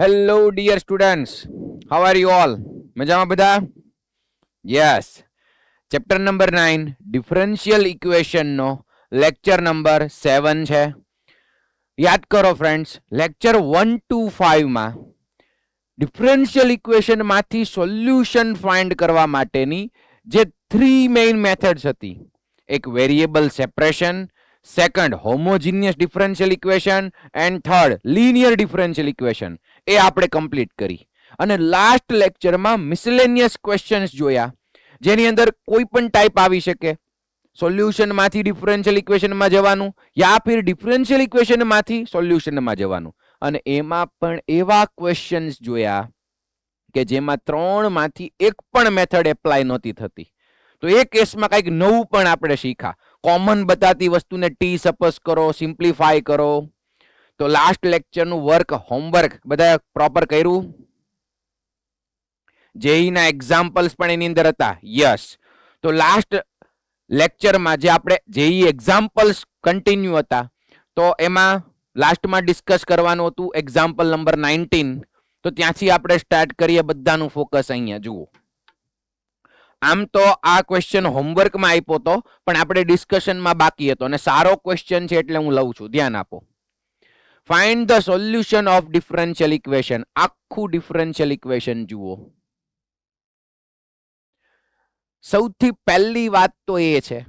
Hello, dear students. How are you all? મજામાં બધા? Yes. Chapter number 9, differential equation નો lecture number 7 છે. યાદ કરો ફ્રેન્ડ્સ, lecture 1 to 5 માં ડિફરન્શિયલ ઇક્વેશન માંથી સોલ્યુશન ફાઇન્ડ કરવા માટેની જે 3 મેઇન મેથડ્સ હતી, એક variable separation, second homogeneous differential equation and third linear differential equation, એ આપણે કમ્પ્લીટ કરી. અને લાસ્ટ લેક્ચરમાં મિસલેનિયસ ક્વેશ્ચન્સ જોયા, જેની અંદર કોઈ પણ ટાઈપ આવી શકે. સોલ્યુશનમાંથી ડિફરન્શિયલ ઇક્વેશનમાં જવાનું યા ફિર ડિફરન્શિયલ ઇક્વેશનમાંથી સોલ્યુશનમાં જવાનું. અને એમાં પણ એવા ક્વેશ્ચન્સ જોયા કે જેમાં 3 માંથી એક પણ મેથડ એપ્લાય નહોતી થતી. તો એ કેસમાં કંઈક નવું પણ આપણે શીખા. કોમન બતાતી વસ્તુને ટી સપોઝ કરો, સિમ્પ્લિફાય કરો. તો લાસ્ટ લેક્ચરનું વર્ક, હોમવર્ક બધા પ્રોપર કર્યું? જેઈના એક્ઝામ્પલ્સ પણ એની અંદર હતા. યસ. તો લાસ્ટ લેક્ચરમાં જે આપણે જેઈ એક્ઝામ્પલ્સ કન્ટિન્યુ હતા, તો એમાં લાસ્ટમાં ડિસ્કસ કરવાનું હતું એક્ઝામ્પલ નંબર 19. તો ત્યાંથી આપણે સ્ટાર્ટ કરીએ. બધાનું ફોકસ અહીંયા જુઓ. આમ તો આ ક્વેશ્ચન હોમવર્કમાં આપ્યો હતો, પણ આપણે ડિસ્કશનમાં બાકી હતો અને સારો ક્વેશ્ચન છે એટલે હું લઉં છું. ધ્યાન આપો. Find the solution of differential equation. આખું ડિફરન્શિયલ ઇક્વેશન જુઓ. સૌથી પહેલી વાત તો એ છે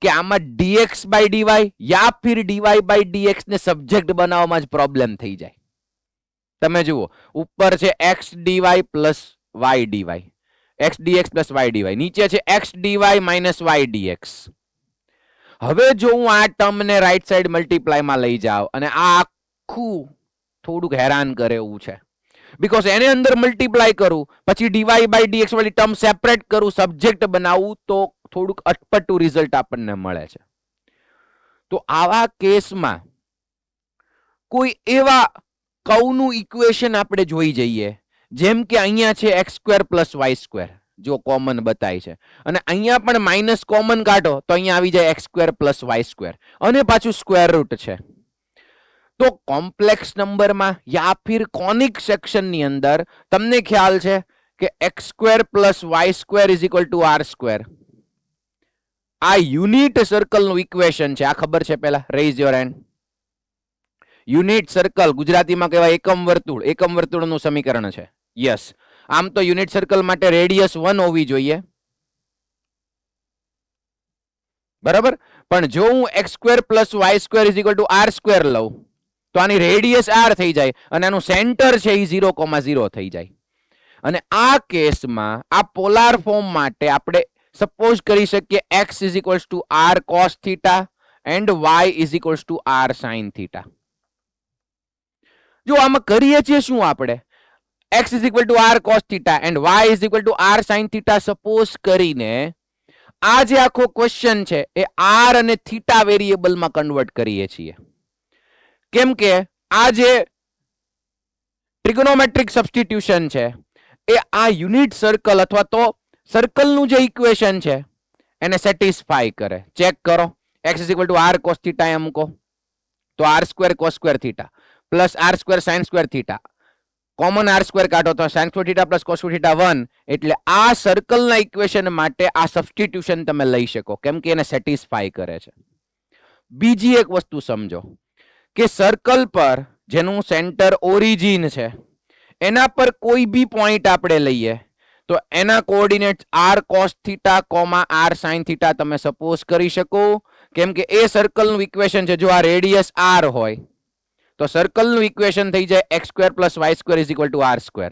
કે આમાં dx by dy yeah Phir dy by dx ને સબ્જેક્ટ બનાવવામાં જ પ્રોબ્લેમ થઈ જાય. તમે જુઓ, ઉપર છે x dy plus y dy, x dx plus y dy, નીચે છે x dy minus y dx. હવે જો હું આ ટર્મને રાઈટ સાઈડ મલ્ટીપ્લાયમાં લઈ જાઉં અને આ આખું થોડુંક હેરાન કરે એવું છે, બીકોઝ એને અંદર મલ્ટીપ્લાય કરું, પછી dy બાય dx વાળી ટર્મ સેપરેટ કરું, સબ્જેક્ટ બનાવું, તો થોડુંક અટપટું રિઝલ્ટ આપણને મળે છે. તો આવા કેસમાં કોઈ એવા કર્વનું ઇક્વેશન આપણે જોઈ જઈએ, જેમ કે અહીંયા છે x square plus y square, જો કોમન બતાય છે, અને અહીંયા પણ માઇનસ કોમન કાઢો તો અહીંયા આવી જાય x square plus y square, અને પાછું સ્ક્વેર રૂટ છે. તો કોમ્પ્લેક્સ નંબરમાં યા ફિર કોનિક સેક્શનની અંદર તમને ખ્યાલ છે કે x square plus y square is equal to r square. આ યુનિટ સર્કલનું ઇક્વેશન છે. આ ખબર છે? પહેલા raise your hand. Unit circle ગુજરાતીમાં કહેવાય એકમ વર્તુળ. એકમ વર્તુળનું સમીકરણ છે. યસ. આમ તો યુનિટ સર્કલ માટે રેડિયસ 1 હોવી જોઈએ, બરાબર? પણ જો હું x square plus y square is equal to r square લઉં તો આની રેડિયસ r થઈ જાય અને આનું સેન્ટર છે એ 0,0 થઈ જાય. અને આ કેસમાં આ પોલાર ફોર્મ માટે આપણે સપોઝ કરી શકીએ x is equals two r cos theta and y is equals two r sin theta. જો આમાં કરીએ છીએ શું આપણે, x is equal to r cos theta and y ઇઝ equal to r sin theta suppose કરીને આ જે આખો ક્વેશ્ચન છે એ r અને થીટા વેરિયેબલમાં કન્વર્ટ કરીએ છીએ. કેમ કે આ જે ટ્રિગોનોમેટ્રિક સબસ્ટિટ્યુશન છે એ આ યુનિટ સર્કલ અથવા તો સર્કલનું જે ઇક્વેશન છે એને સેટિસ્ફાય કરે. ચેક કરો. x is equal to r cos theta એમ મૂકો તો r square cos square theta plus r square sin square theta, common r square કાઢો તો sin square theta plus cos square theta 1. એટલે આ સર્કલના ઇક્વેશન માટે આ સબસ્ટિટ્યુશન તમે લઈ શકો, કેમ કે એને સેટિસ્ફાય કરે છે. બીજી એક વસ્તુ સમજો કે સર્કલ પર જેનું સેન્ટર ઓરિજિન છે એના પર કોઈ બી પોઈન્ટ આપણે લઈએ તો એના coordinate r cos theta, r sin theta તમે સપોઝ કરી શકો, કેમ કે એ સર્કલનું ઇક્વેશન છે. જો આ રેડિયસ r હોય તો સર્કલનું ઇક્વેશન થઈ જાય x square plus y square is equal to r square.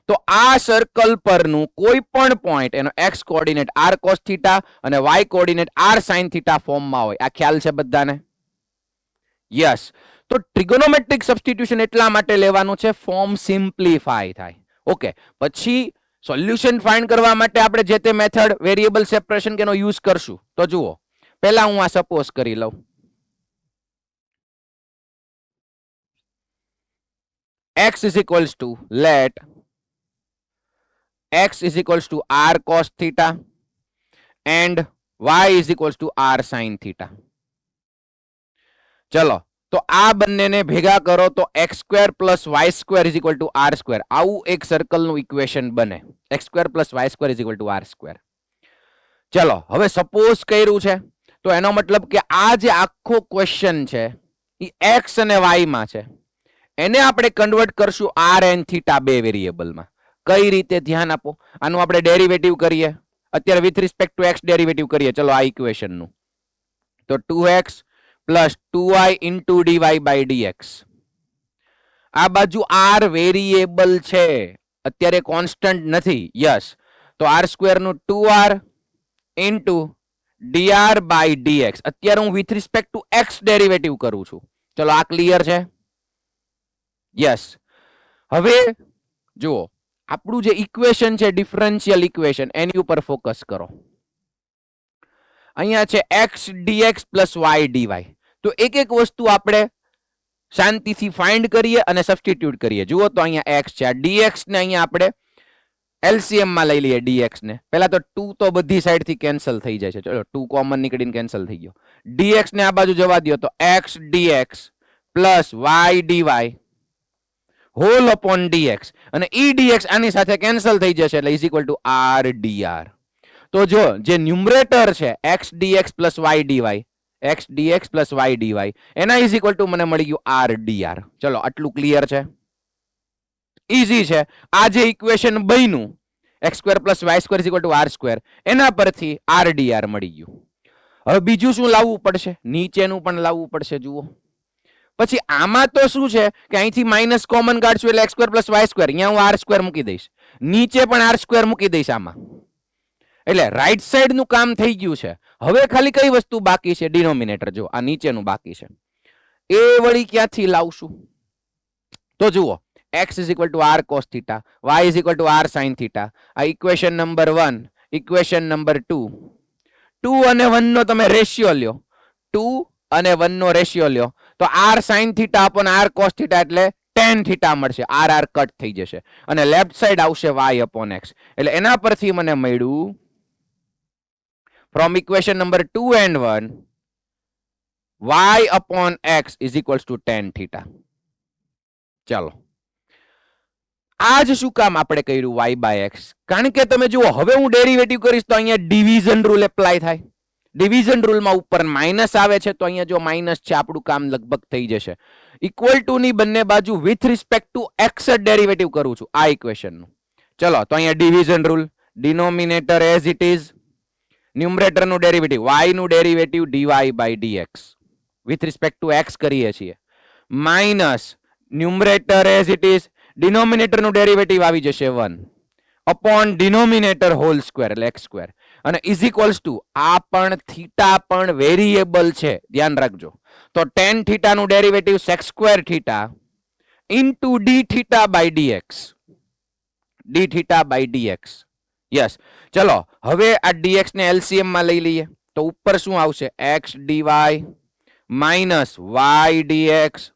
તો આ સર્કલ પરનું કોઈ પણ પોઈન્ટ એનો x coordinate r cos theta અને y coordinate r sin theta ફોર્મમાં હોય. આ ખ્યાલ છે બધાને? યસ. તો ટ્રિગોનોમેટ્રિક સબસ્ટિટ્યુશન એટલા માટે લેવાનું છે, ફોર્મ સિમ્પ્લિફાય થાય. ઓકે. પછી સોલ્યુશન ફાઇન્ડ કરવા માટે આપણે જે તે મેથડ વેરિયેબલ સેપરેશન કેનો યુઝ કરશું. તો જુઓ, પહેલા હું આ સપોઝ કરી લઉં. x is equals to, let x is equals to r cos theta and y is equals to r sin theta. ચલો, તો આ બંનેને ભેગા કરો તો x square plus Y square is equal to r square. આવું એક સર્કલનું ઇક્વેશન બને. x square plus Y square is equal to r square. ચલો હવે સપોઝ કર્યું છે તો એનો મતલબ કે આ જે આખો ક્વેશ્ચન છે એ x અને y માં છે. એને આપણે કન્વર્ટ કરશું r and થીટા બે વેરિયેબલમાં. કઈ રીતે ધ્યાન આપો. આનું આપણે ડેરિવેટિવ કરીએ. અત્યારે with respect to x derivative કરીએ. ચલો આ ઇક્વેશનનું તો 2x plus 2y into dy by dx. આ બાજુ r વેરિયેબલ છે, અત્યારે કોન્સ્ટન્ટ નથી. યસ, તો r સ્ક્વેર નું 2r into dr by dx. અત્યારે હું with respect to x derivative કરું છું. ચલો આ ક્લિયર છે. યસ, હવે જુઓ આપણું જે ઇક્વેશન છે ડિફરન્શિયલ ઇક્વેશન, એની ઉપર ફોકસ કરો. અહીંયા છે x dx plus y dy. તો એક એક વસ્તુ આપણે શાંતિથી ફાઇન્ડ કરીએ અને સબસ્ટિટ્યુટ કરીએ. જુઓ તો અહીંયા x છે, આ dx ને અહીંયા આપણે LCM માં લઈ લઈએ. dx ને પહેલા તો 2 તો બધી સાઈડ થી કેન્સલ થઈ જાય છે. ચલો 2 કોમન નીકળીને કેન્સલ થઈ ગયો. dx ને આ બાજુ જવા દો તો x dx plus y dy whole upon dx, અને e dx આની સાથે કેન્સલ થઈ જશે એટલે is equal to r dr. તો જો જે ન્યુમરેટર છે x dx plus y dy, x dx plus y dy, એના ઇઝ ઇક્વલ ટુ મને મળી ગયું r dr. ચલો આટલું ક્લિયર છે, ઈઝી છે. આ જે ઇક્વેશન બન્યું x square plus y square is equal to r square, એના પરથી r dr મળી ગયું. હવે બીજું શું લાવવું પડશે? નીચેનું પણ લાવવું પડશે. જુઓ પછી આમાં તો શું છે કે અહીંથી માઇનસ કોમન કાઢશું એટલે x square plus y square, અહીંયા હું r સ્ક્વેર મૂકી દઈશ, નીચે પણ r સ્ક્વેર મૂકી દઈશ આમાં, એટલે રાઈટ સાઈડ નું કામ થઈ ગયું છે. હવે ખાલી કઈ વસ્તુ બાકી છે? ડિનોમિનેટર. જો આ નીચેનું બાકી છે, એ વળી ક્યાંથી લાવશું? તો જુઓ x is equal to r cos theta, y ઇઝ equal to r sin theta. આ ઇક્વેશન નંબર 1, ઇક્વેશન નંબર 2. 2 અને 1 નો તમે રેશિયો લ્યો, 2 અને 1 નો રેશિયો લ્યો તો r sin theta upon r cos theta એટલે tan થીટા મળશે. r કટ થઈ જશે અને લેફ્ટ સાઈડ આવશે y અપોન x. એટલે એના પરથી મને મળ્યું from equation number 2 and 1 y અપોન x is equals two tan theta. ચાલો આ જ શું કામ આપણે કર્યું y બાય x? કારણ કે તમે જુઓ હવે હું ડેરિવેટિવ કરીશ તો અહીંયા ડિવિઝન રૂલ એપ્લાય થાય. ડિવિઝન રૂલમાં ઉપર માઇનસ આવે છે તો અહીંયા જો માઇનસ છે આપણું કામ લગભગ થઈ જશે. ઇક્વલ ટુ ની બંને બાજુ વિથ રિસ્પેક્ટ ટુ x જ ડેરિવેટિવ કરું છું આ ઇક્વેશનનું. ચલો તો અહીંયા division rule, denominator as it is, numerator નું ડેરિવેટિવ y નું derivative dy by dx with respect to x કરીએ છીએ, minus numerator as it is, denominator નું ડેરિવેટિવ આવી જશે 1 અપોન ડિનોમિનેટર હોલ સ્ક્વેર એટલે x સ્ક્વેર, અને ઇઝ ઇક્વલ્સ ટુ આ પણ થીટા પણ વેરિયેબલ છે, ધ્યાન રાખજો. તો tan થીટા નું derivative sec square theta into d theta by dx, d theta by dx. Yes, ચલો હવે આ dx ને LCM માં લઈ લઈએ તો ઉપર શું આવશે? x dy minus y dx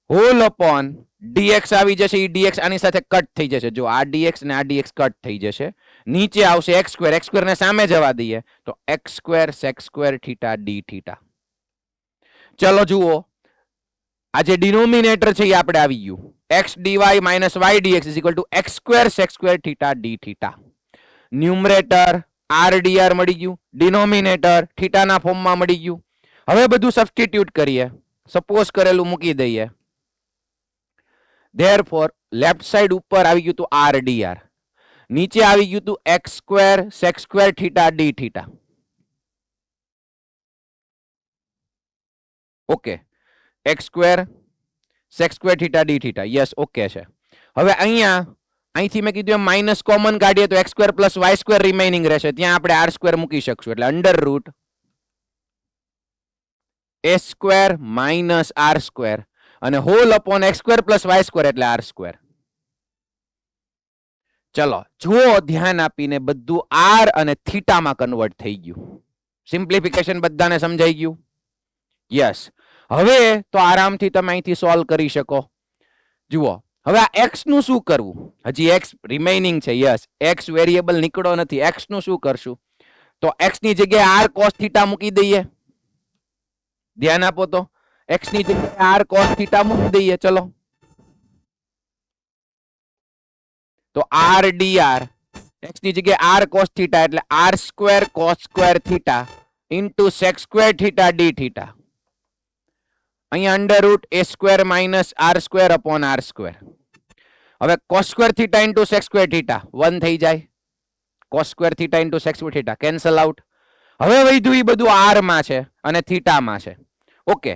whole upon dx આવી જશે, એ dx આની સાથે કટ થઈ જશે. જો આ dx ને આ dx કટ થઈ જશે, નીચે આવશે x સ્ક્વેર, x સ્ક્વેર ને સામે જવા દઈએ તો x square sec square theta d theta. ચલો જુઓ આ જે ડિનોમિનેટર છે એ આપણે આવી ગયું, x dy minus y dx is equal to x square sec square theta d theta. Numerator r dr મળી ગયું, ડિનોમિનેટર થીટાના ફોર્મમાં મળી ગયું. હવે બધું સબસ્ટિટ્યુટ કરીએ, સપોઝ કરેલું મૂકી દઈએ. Therefore લેફ્ટ સાઈડ ઉપર આવી ગયું તું r dr, નીચે આવી ગયું તું x square sec square theta d theta. Okay, x square sec square theta d theta. Yes, okay છે. હવે અહીંયા અહીંથી મેં કીધું માઇનસ કોમન કાઢીએ તો x square plus y square remaining રહેશે, ત્યાં આપણે r સ્ક્વેર મૂકી શકશું એટલે under root a square minus r square અને whole upon x square plus y square એટલે r સ્ક્વેર. ચલો જુઓ ધ્યાન આપીને, બધું r અને થીટામાં કન્વર્ટ થઈ ગયું. સિમ્પ્લિફિકેશન બધાને સમજાઈ ગયું? યસ. હવે તો આરામથી તમે અહીંથી સોલ્વ કરી શકો. જુઓ હવે આ x નું શું કરવું? હજી x રિમેઇનિંગ છે. યસ, x વેરિયેબલ નીકળો નથી. x નું શું કરશું? તો x ની જગ્યાએ r cos થીટા મૂકી દઈએ. ધ્યાન આપો તો x ની જગ્યાએ આર કોસ થીટા મૂકી દઈએ ચલો. તો આર dr x ની જગ્યાએ આર કોસ થીટા એટલે r square cos square theta into sec square theta d theta. અહીંયા under root a square minus r square upon r square. હવે cos square theta into sec square theta 1 થઈ જાય. Cos square theta into sec square theta cancel out. હવે વધ્યું એ બધું R માં છે અને થીટામાં છે. ઓકે,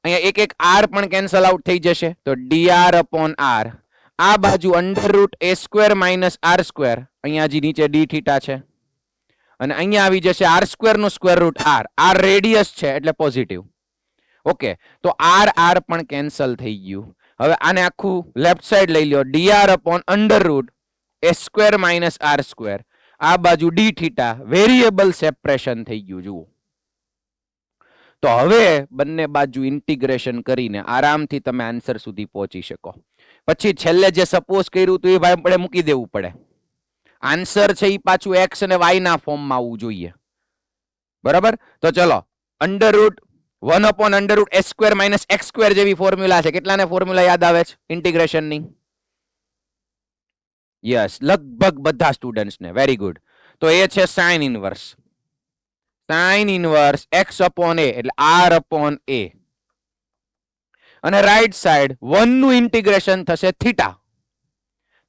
અહીંયા એક એક આર પણ કેન્સલ આઉટ થઈ જશે તો dr અપોન આર. આ બાજુ under root a square minus r square, અહીંયા હજી નીચે ડી થીટા છે અને અહીંયા આવી જશે આર સ્ક્વેર નું square root r. R radius છે એટલે પોઝિટિવ. ઓકે, તો આર આર પણ કેન્સલ થઈ ગયું. હવે આને આખું લેફ્ટ સાઈડ લઈ લ્યો, dr upon under root a square minus r square. આ બાજુ ડી થીટા, વેરિયેબલ સેપરેશન થઈ ગયું. જુઓ તો હવે બંને બાજુ ઇન્ટિગ્રેશન કરીને આરામથી તમે આન્સર સુધી પહોંચી શકો. પછી છેલ્લે જે સપોઝ કર્યું હતું એ ભાઈ આપણે મૂકી દેવું પડે. આન્સર છે એ પાછું એક્સ અને વાય ના ફોર્મમાં આવવું જોઈએ. બરાબર, તો ચલો under route 1 upon under route S square minus x square જેવી ફોર્મ્યુલા છે. કેટલાને ફોર્મ્યુલા યાદ આવે છે ઇન્ટિગ્રેશનની? યસ, લગભગ બધા સ્ટુડન્ટ્સને. Very good. તો એ છે sine inverse. Sine inverse x upon a એટલે આર અપોન એ. અને રાઈટ સાઈડ 1 નું ઇન્ટિગ્રેશન થશે થીટા,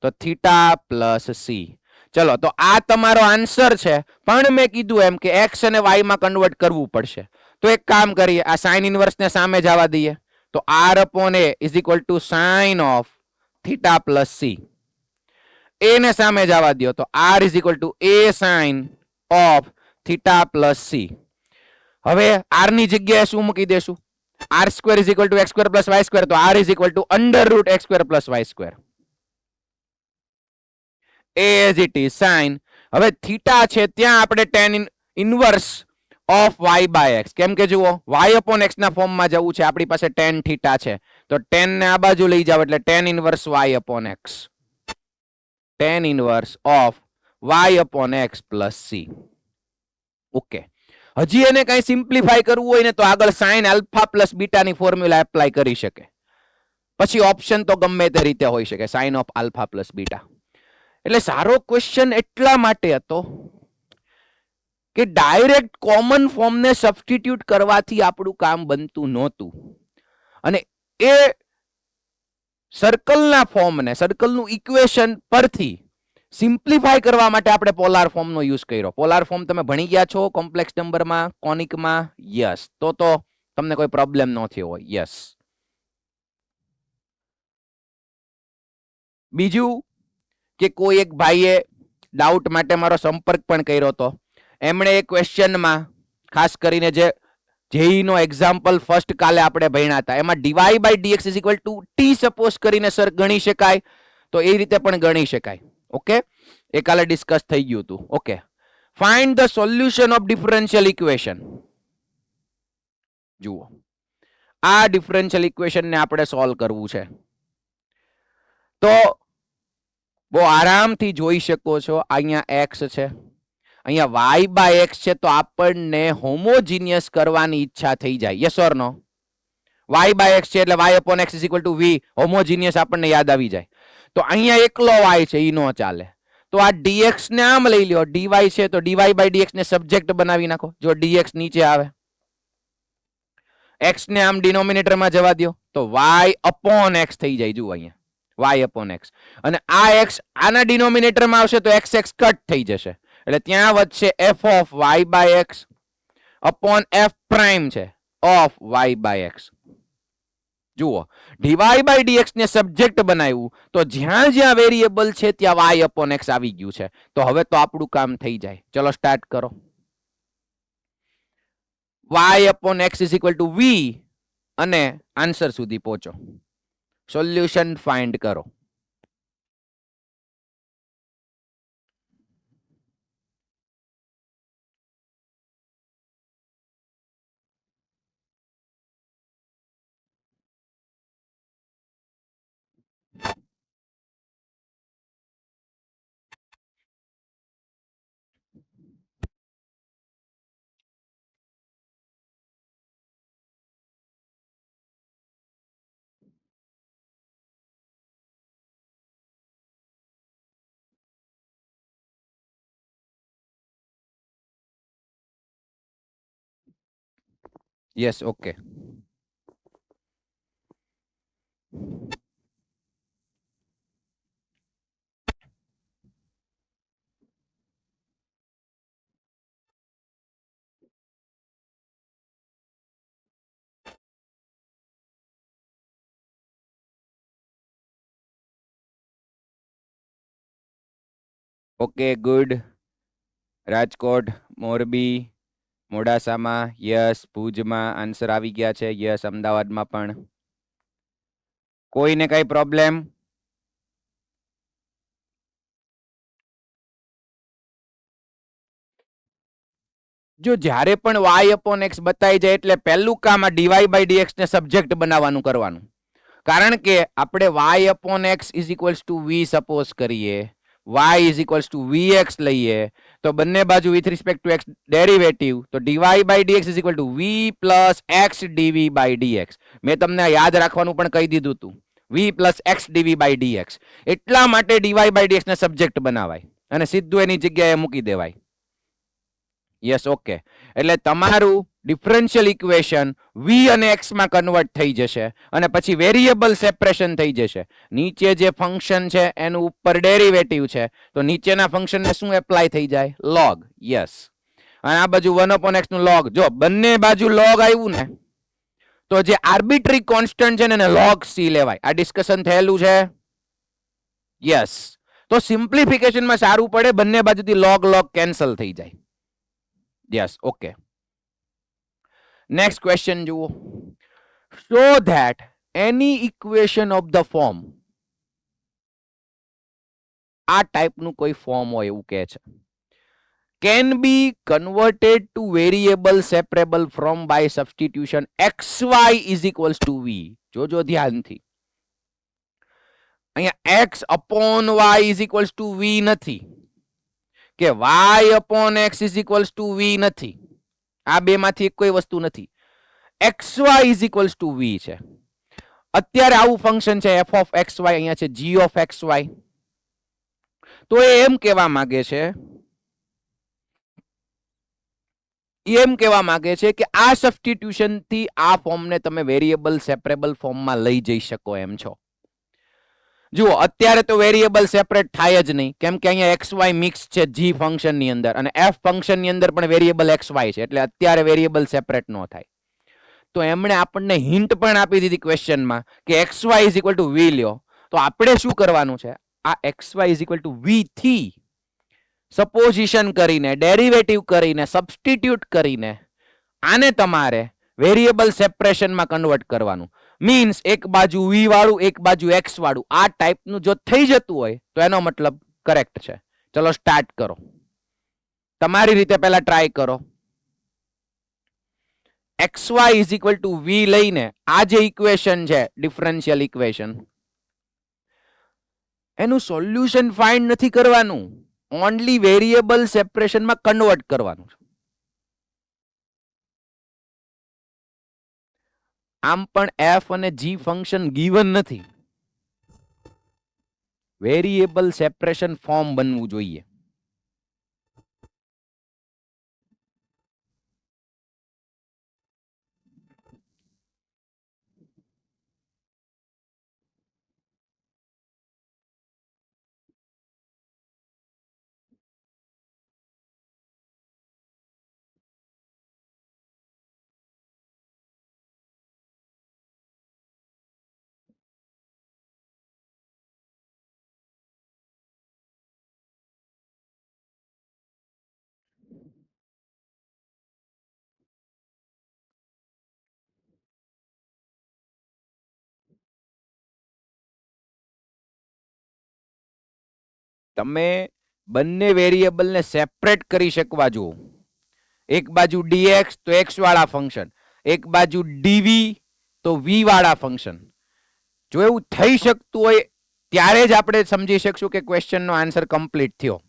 તો થીટા પ્લસ સી. ચલો, તો આ તમારો આન્સર છે. પણ મેં કીધું એમ કે એક્સ અને વાય માં કન્વર્ટ કરવું પડશે. તો એક કામ કરીએ, આ સાઇન ઇનવર્સ ને સામે જવા દઈએ. તો R upon A is equal to sine of theta plus C. A ને સામે જવા દો તો R is equal to A sine of theta plus C. હવે આર ની જગ્યાએ શું મૂકી દેશું? R square is equal to X square plus Y square. તો R is equal to under root X square plus Y square. As it is sine. હવે theta છે ત્યાં આપણે ten inverse of y by x, કેમ કે જુઓ Y upon x ના ફોર્મમાં જવું છે. આપણી પાસે ટેન થીટા છે તો ટેન ને આ બાજુ લઈ જાવ એટલે tan inverse y upon x. Tan inverse of y upon x plus C. Okay, હજી એને કઈ સિમ્પ્લિફાય કરવું હોય ને તો આગળ સાઇન આલ્ફા પ્લસ બીટા ની ફોર્મ્યુલા એપ્લાય કરી શકે. પછી ઓપ્શન તો ગમે તે રીતે હોઈ શકે, sine of alpha plus beta. એટલે સારો ક્વેશ્ચન એટલા માટે હતો કે ડાયરેક્ટ કોમન ફોર્મને સબસ્ટિટ્યુટ કરવાથી આપણું કામ બનતું નહોતું. અને એ સર્કલના ફોર્મને, સર્કલનું ઇક્વેશન પરથી સિમ્પ્લિફાય કરવા માટે આપણે પોલાર ફોર્મનો યુઝ કર્યો. પોલાર ફોર્મ તમે ભણી ગયા છો કોમ્પ્લેક્સ નંબરમાં, કોનિકમાં? યસ. તો તમને કોઈ પ્રોબ્લેમ ન થયો હોય. યસ. બીજું કે કોઈ એક ભાઈએ ડાઉટ માટે મારો સંપર્ક પણ કર્યો હતો. એમણે એક ક્વેશ્ચનમાં ખાસ કરીને જે જેઈ નો એક્ઝામ્પલ ફર્સ્ટ કાલે આપણે ભણ્યા હતા એમાં dy by dx is equal to t suppose કરીને સર ગણી શકાય, તો એ રીતે પણ ગણી શકાય. ઓકે, એ કાલે ડિસ્કસ થઈ ગયું હતું. Okay, find the solution of differential equation. જુઓ, આ ડિફરન્શિયલ ઇક્વેશન ને આપણે સોલ્વ કરવું છે. તો બહુ આરામથી જોઈ શકો છો, અહીંયા એક્સ છે, અહીંયા વાય બાય એક્સ છે. તો આપણને હોમોજીનિયસ કરવાની ઈચ્છા થઈ જાય. Yes or no? Y by x છે એટલે y upon x is equal to v. Homogeneous આપણને યાદ આવી જાય. તો અહીંયા એકલો વાય છે, ઈ નો ચાલે. તો આ ડીએક્સ ને આમ લઈ લ્યો, ડીવાય છે તો ડીવાય બાય ડીએક્સ ને સબ્જેક્ટ બનાવી નાખો. જો ડીએક્સ નીચે આવે, એક્સ ને આમ ડિનોમિનેટરમાં જવા દો તો વાય અપોન એક્સ થઈ જાય. જુઓ અહીંયા વાય અપોન એક્સ, અને આ એક્સ આના ડિનોમિનેટરમાં આવશે તો એક્સ એક્સ કટ થઈ જશે. એટલે ત્યાં વધશે f of y by x upon f prime છે ઓફ વાય બાય એક્સ. જુઓ, ડીવાય બાય ડીએક્સ ને સબ્જેક્ટ બનાવ્યું તો જ્યાં જ્યાં વેરિયેબલ છે ત્યાં વાય અપોન એક્સ આવી ગયું છે. તો હવે તો આપણું કામ થઈ જાય. ચલો સ્ટાર્ટ કરો. Y upon x is equal to V અને આન્સર સુધી પહોંચો. સોલ્યુશન ફાઇન્ડ કરો. Yes, okay. Okay, good. Rajkot, Morbi, મોડાસામાં યસ, ભુજમાં આન્સર આવી ગયા છે યસ, અમદાવાદમાં પણ. કોઈને કઈ પ્રોબ્લેમ? જો જ્યારે પણ y અપોન x બતાઈ જાય એટલે પહેલું કામ આ dy બાય dx ને સબ્જેક્ટ બનાવવાનું કરવાનું. કારણ કે આપણે y અપોન x is equals to v suppose કરીએ, y is equals to vx લઈએ, તો બંને બાજુ with respect to x derivative, તો dy by dx is equal to v plus x dv by dx. મેં તમને યાદ રાખવાનું પણ કહી દીધું હતું, v plus x dv by dx. એટલા માટે dy બાય dx ને સબ્જેક્ટ બનાવાય અને સીધું એની જગ્યાએ મૂકી દેવાય. Yes, okay. એટલે તમારું ડિફરન્શિયલ ઇક્વેશન v અને x માં કન્વર્ટ થઈ જશે અને પછી વેરિયેબલ સેપરેશન થઈ જશે. નીચે જે ફંક્શન છે એનું ઉપર ડેરિવેટિવ છે, તો નીચેના ફંક્શનને શું એપ્લાય થઈ જાય? log. યસ. અને આ બાજુ 1/x નું log. જો બંને બાજુ log આવ્યું ને, તો જે આર્બિટ્રી કોન્સ્ટન્ટ છે ને એને log c લેવાય. આ ડિસ્કશન થયેલું છે. યસ. તો સિમ્પ્લિફિકેશનમાં સારું પડે, બંને બાજુથી log log કેન્સલ થઈ જાય. Yes, okay. નેક્સ્ટ ક્વેશ્ચન જુઓ. Show that any equation of the form, આ ટાઈપનું કોઈ ફોર્મ હોય એવું કહે છે, can be converted to variable separable from by substitution xy is equals to v. જોજો ધ્યાનથી. અહીંયા x upon y is equals to v નથી કે y upon x is equals to v નથી. આ બે માંથી એક કોઈ વસ્તુ નથી. xy is equals to v છે. અત્યારે આવું ફંક્શન છે f of xy, અહીંયા છે g of xy. તો એ એમ કહેવા માંગે છે કે આ સબસ્ટિટ્યુશન થી આ ફોર્મને તમે વેરિયેબલ સેપરેબલ ફોર્મમાં લઈ જઈ શકો એમ છો. જુઓ, અત્યારે તો વેરિયેબલ સેપરેટ થાય જ નહીં, કેમ કે અહીંયા xy મિક્સ છે g ફંક્શન ની અંદર અને f ફંક્શન ની અંદર પણ વેરિયેબલ xy છે, એટલે અત્યારે વેરિયેબલ સેપરેટ ન થાય. તો એમણે આપણને હિન્ટ પણ આપી દીધી ક્વેશ્ચનમાં કે xy is equal to v લ્યો. તો આપણે શું કરવાનું છે? આ xy is equal to v થી સપોઝિશન કરીને, ડેરિવેટિવ કરીને, સબસ્ટિટ્યુટ કરીને આને તમારે વેરિયેબલ સેપરેશનમાં કન્વર્ટ કરવાનું. મીન્સ એક બાજુ v વાળું, એક બાજુ x વાળું. આ ટાઈપનું જો થઈ જતું હોય તો એનો મતલબ કરેક્ટ છે. ચલો સ્ટાર્ટ કરો. તમારી રીતે પહેલા ટ્રાય કરો. xy is equal to v લઈને આ જે ઇક્વેશન છે ડિફરન્શિયલ ઇક્વેશન, એનું સોલ્યુશન ફાઇન્ડ નથી કરવાનું, ઓનલી વેરિયેબલ સેપરેશનમાં કન્વર્ટ કરવાનું છે. આમ પણ f અને g ફંક્શન ગીવન નથી, વેરિયેબલ સેપરેશન ફોર્મ બનવું જોઈએ. તમે બંને વેરિયેબલને સેપરેટ કરી શકવા જુઓ. એક બાજુ dx તો x વાળા ફંક્શન, એક બાજુ dv તો v વાળા ફંક્શન. જો એવું થઈ શકતું હોય ત્યારે જ આપણે સમજી શકશું કે ક્વેશ્ચનનો આન્સર કમ્પ્લીટ થયો.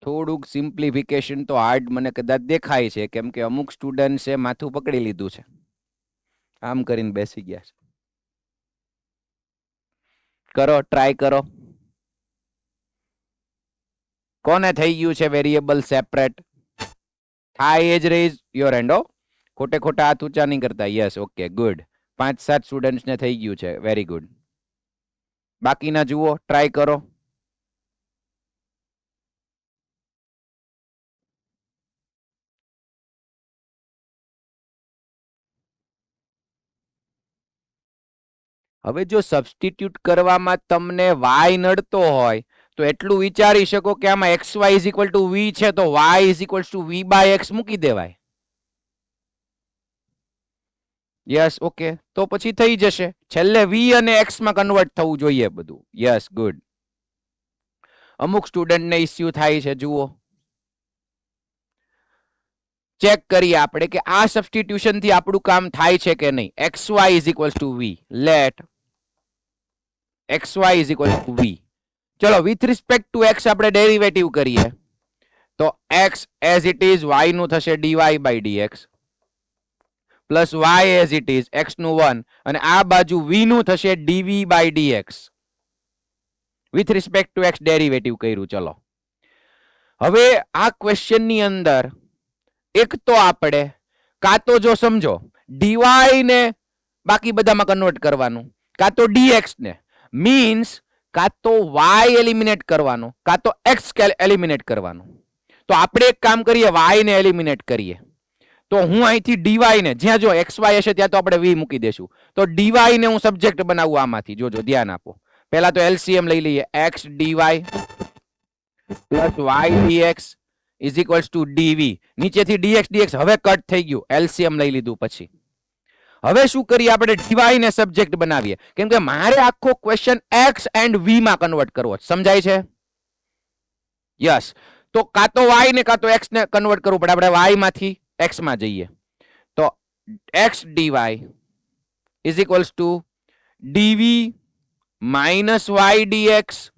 થોડુંક સિમ્પ્લિફિકેશન તો હાર્ડ મને કદાચ દેખાય છે, કેમ કે અમુક સ્ટુડન્ટ્સે માથું પકડી લીધું છે, આમ કરીને બેસી ગયા છે. કરો, ટ્રાય કરો. કોને થઈ ગયું છે વેરિયેબલ સેપરેટ? થાય જ રેઝ યોર હેન્ડ. ખોટે ખોટા હાથ ઊંચા નહીં કરતા. Yes, okay, good. 5-7 સ્ટુડન્ટ્સને થઈ ગયું છે. Very good. બાકીના જુઓ, ટ્રાય કરો. હવે જો સબસ્ટિટ્યુટ કરવામાં તમને y નડતો હોય તો એટલું વિચારી શકો કે આમાં xy is equal to v છે તો y ઇઝ equal to v by x મૂકી દેવાય. યસ, ઓકે, તો પછી થઈ જશે. છેલ્લે v અને x માં કન્વર્ટ થવું જોઈએ બધું. Yes, good. અમુક સ્ટુડન્ટને ઇસ્યુ થાય છે, જુઓ. ચેક કરીએ આપણે કે આ સબસ્ટિટ્યુશન થી આપણું કામ થાય છે કે નહીં. xy is equal to v. Let xy is equal to v. ચલો, વિથ રિસ્પેક્ટ ટુ x આપણે ડેરિવેટિવ કરીએ તો x as it is y નું થશે dy by dx plus y as it is x નું 1 અને આ બાજુ v નું થશે dv by dx. With respect to x derivative કર્યું. ચલો, હવે આ ક્વેશ્ચન ની અંદર એક તો આપણે કાં તો જો સમજો dy ને બાકી બધામાં કન્વર્ટ કરવાનું, કાં તો dx ને, મીન્સ કાં તો y એલિમિનેટ કરવાનું, કાં તો x એલિમિનેટ કરવાનું. તો આપણે એક કામ કરીએ, y ને એલિમિનેટ કરીએ. તો હું અહીંથી dy ને, જ્યાં જો xy હશે ત્યાં તો આપણે v મૂકી દેશું. તો dy ને હું સબ્જેક્ટ બનાવું આમાંથી. જોજો, ધ્યાન આપો. પહેલા તો LCM લઈ લઈએ. x dy plus y dx is equals two dv. નીચેથી dx dx હવે કટ થઈ ગયું. LCM લઈ લીધું. પછી હવે શું કરીએ આપણે? dy ને સબ્જેક્ટ બનાવીએ, કેમ કે મારે આખો ક્વેશ્ચન x એન્ડ v માં કન્વર્ટ કરવો. સમજાય છે? યસ. તો કાં તો y ને કાં તો x ને કન્વર્ટ કરવું પડે. આપણે y માંથી x માં જઈએ તો x dy is equals two dv minus y dx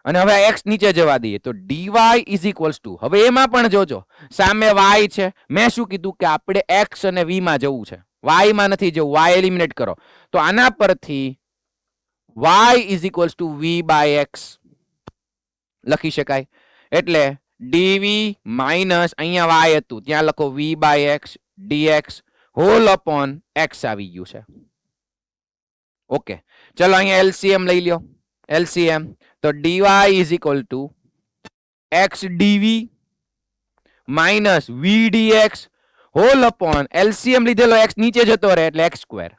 અને હવે x નીચે જવા દઈએ તો dy ઇઝ ઇક્વલ્સ ટુ, હવે એમાં પણ જોજો સામે y છે. મેં શું કીધું કે આપણે x અને v માં જવું છે, y માં નથી જવું. y એલિમિનેટ કરો તો આના પરથી y is equals to v by x લખી શકાય. એટલે dv માઇનસ અહીંયા y હતું ત્યાં લખો v by x dx whole upon x આવી ગયું છે. ઓકે, ચલો અહીંયા LCM લઈ લ્યો. LCM તો dy is equal to x dv minus v dx whole upon LCM લીધેલો x નીચે જતો રહે એટલે x સ્ક્વેર.